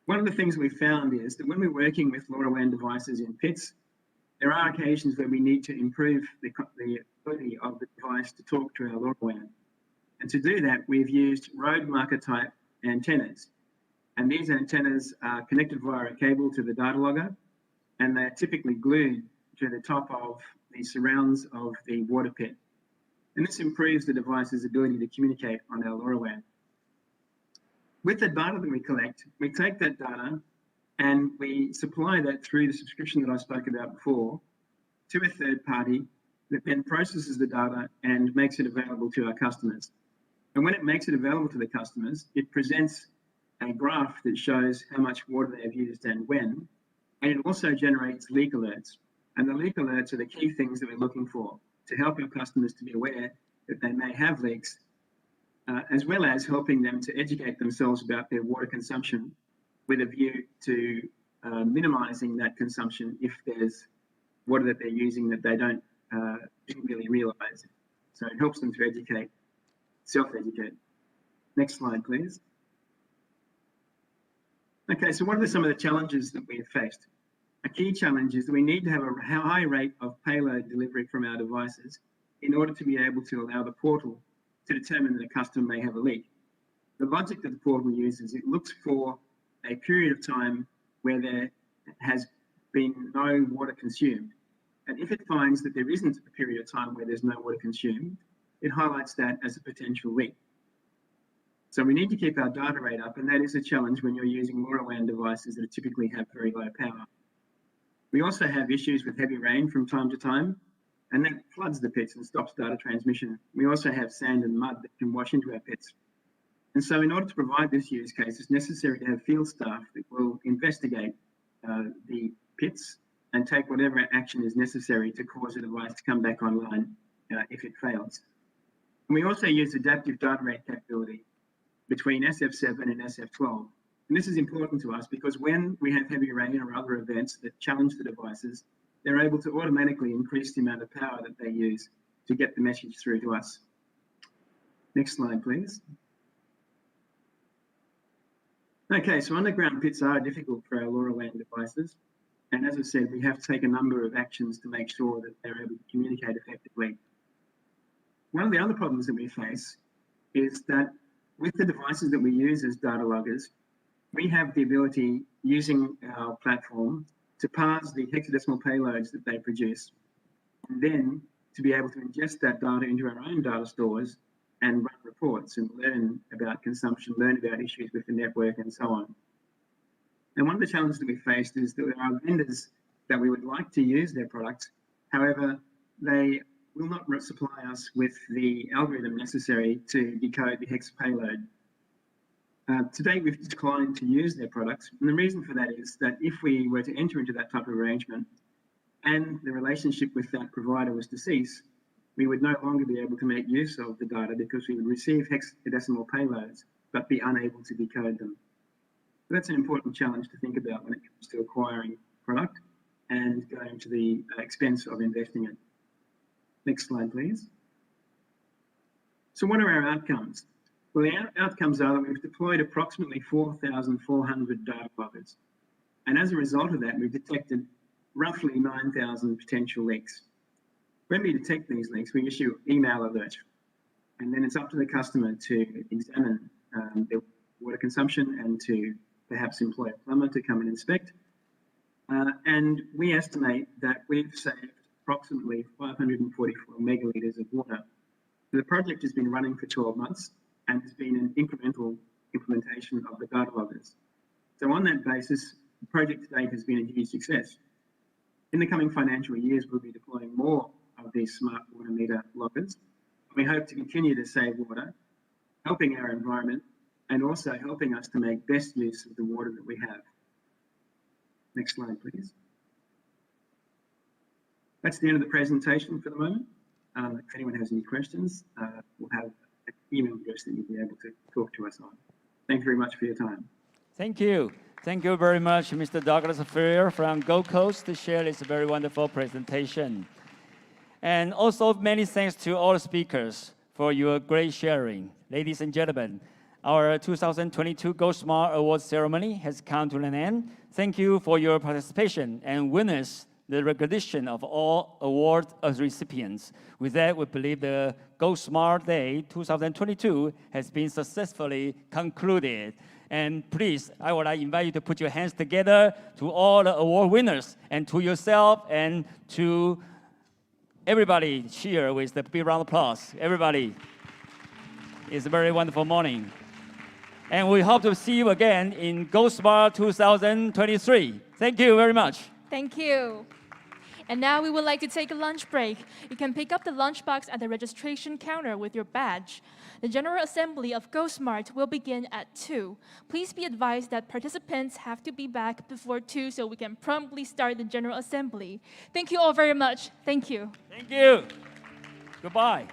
One of the things we found is that when we're working with LoRaWAN devices in pits, there are occasions where we need to improve the ability of the device to talk to our LoRaWAN. And to do that, we've used road marker type antennas. And these antennas are connected via a cable to the data logger, and they're typically glued to the top of the surrounds of the water pit. And this improves the device's ability to communicate on our LoRaWAN. With the data that we collect, we take that data and we supply that through the subscription that I spoke about before to a third party that then processes the data and makes it available to our customers. And when it makes it available to the customers, it presents a graph that shows how much water they have used and when, and it also generates leak alerts. And the leak alerts are the key things that we're looking for to help our customers to be aware that they may have leaks, as well as helping them to educate themselves about their water consumption with a view to minimizing that consumption if there's water that they're using that they didn't really realize. So it helps them to educate, self-educate. Next slide, please. Okay, so what are some of the challenges that we've faced? A key challenge is that we need to have a high rate of payload delivery from our devices in order to be able to allow the portal to determine that a customer may have a leak. The logic that the portal uses, it looks for a period of time where there has been no water consumed. And if it finds that there isn't a period of time where there's no water consumed, it highlights that as a potential leak. So we need to keep our data rate up, and that is a challenge when you're using LoRaWAN devices that typically have very low power. We also have issues with heavy rain from time to time, and that floods the pits and stops data transmission. We also have sand and mud that can wash into our pits. And so in order to provide this use case, it's necessary to have field staff that will investigate the pits and take whatever action is necessary to cause the device to come back online if it fails. And we also use adaptive data rate capability between SF7 and SF12. And this is important to us because when we have heavy rain or other events that challenge the devices, they're able to automatically increase the amount of power that they use to get the message through to us. Next slide, please. Okay, so underground pits are difficult for our LoRaWAN devices. And as I said, we have to take a number of actions to make sure that they're able to communicate effectively. One of the other problems that we face is that with the devices that we use as data loggers, we have the ability, using our platform, to parse the hexadecimal payloads that they produce, and then to be able to ingest that data into our own data stores and run reports and learn about consumption, learn about issues with the network, and so on. And one of the challenges that we faced is that there are vendors that we would like to use their products. However, they will not supply us with the algorithm necessary to decode the hex payload. Today, we've declined to use their products. And the reason for that is that if we were to enter into that type of arrangement and the relationship with that provider was to cease, we would no longer be able to make use of the data because we would receive hexadecimal payloads, but be unable to decode them. So that's an important challenge to think about when it comes to acquiring product and going to the expense of investing it. Next slide, please. So what are our outcomes? Well, the outcomes are that we've deployed approximately 4,400 data loggers. And as a result of that, we've detected roughly 9,000 potential leaks. When we detect these leaks, we issue email alerts. And then it's up to the customer to examine their water consumption and to perhaps employ a plumber to come and inspect. And we estimate that we've saved approximately 544 megalitres of water. The project has been running for 12 months and has been an incremental implementation of the data loggers. So on that basis, the project to date has been a huge success. In the coming financial years, we'll be deploying more of these smart water meter loggers. We hope to continue to save water, helping our environment, and also helping us to make best use of the water that we have. Next slide, please. That's the end of the presentation for the moment. If anyone has any questions, we'll have email address that you'll be able to talk to us on. Thanks very much for your time. Thank you. Thank you very much, Mr. Douglas Freer from Gold Coast, to share this very wonderful presentation. And also many thanks to all the speakers for your great sharing. Ladies and gentlemen, our 2022 Go Smart Awards ceremony has come to an end. Thank you for your participation and winners the recognition of all award recipients. With that, we believe the Go Smart Day 2022 has been successfully concluded. And please, I would like to invite you to put your hands together to all the award winners and to yourself and to everybody cheer with the big round of applause. Everybody. It's a very wonderful morning. And we hope to see you again in Go Smart 2023. Thank you very much. Thank you. And now we would like to take a lunch break. You can pick up the lunchbox at the registration counter with your badge. The General Assembly of Go Smart will begin at 2. Please be advised that participants have to be back before 2 so we can promptly start the General Assembly. Thank you all very much. Thank you. Thank you. Goodbye.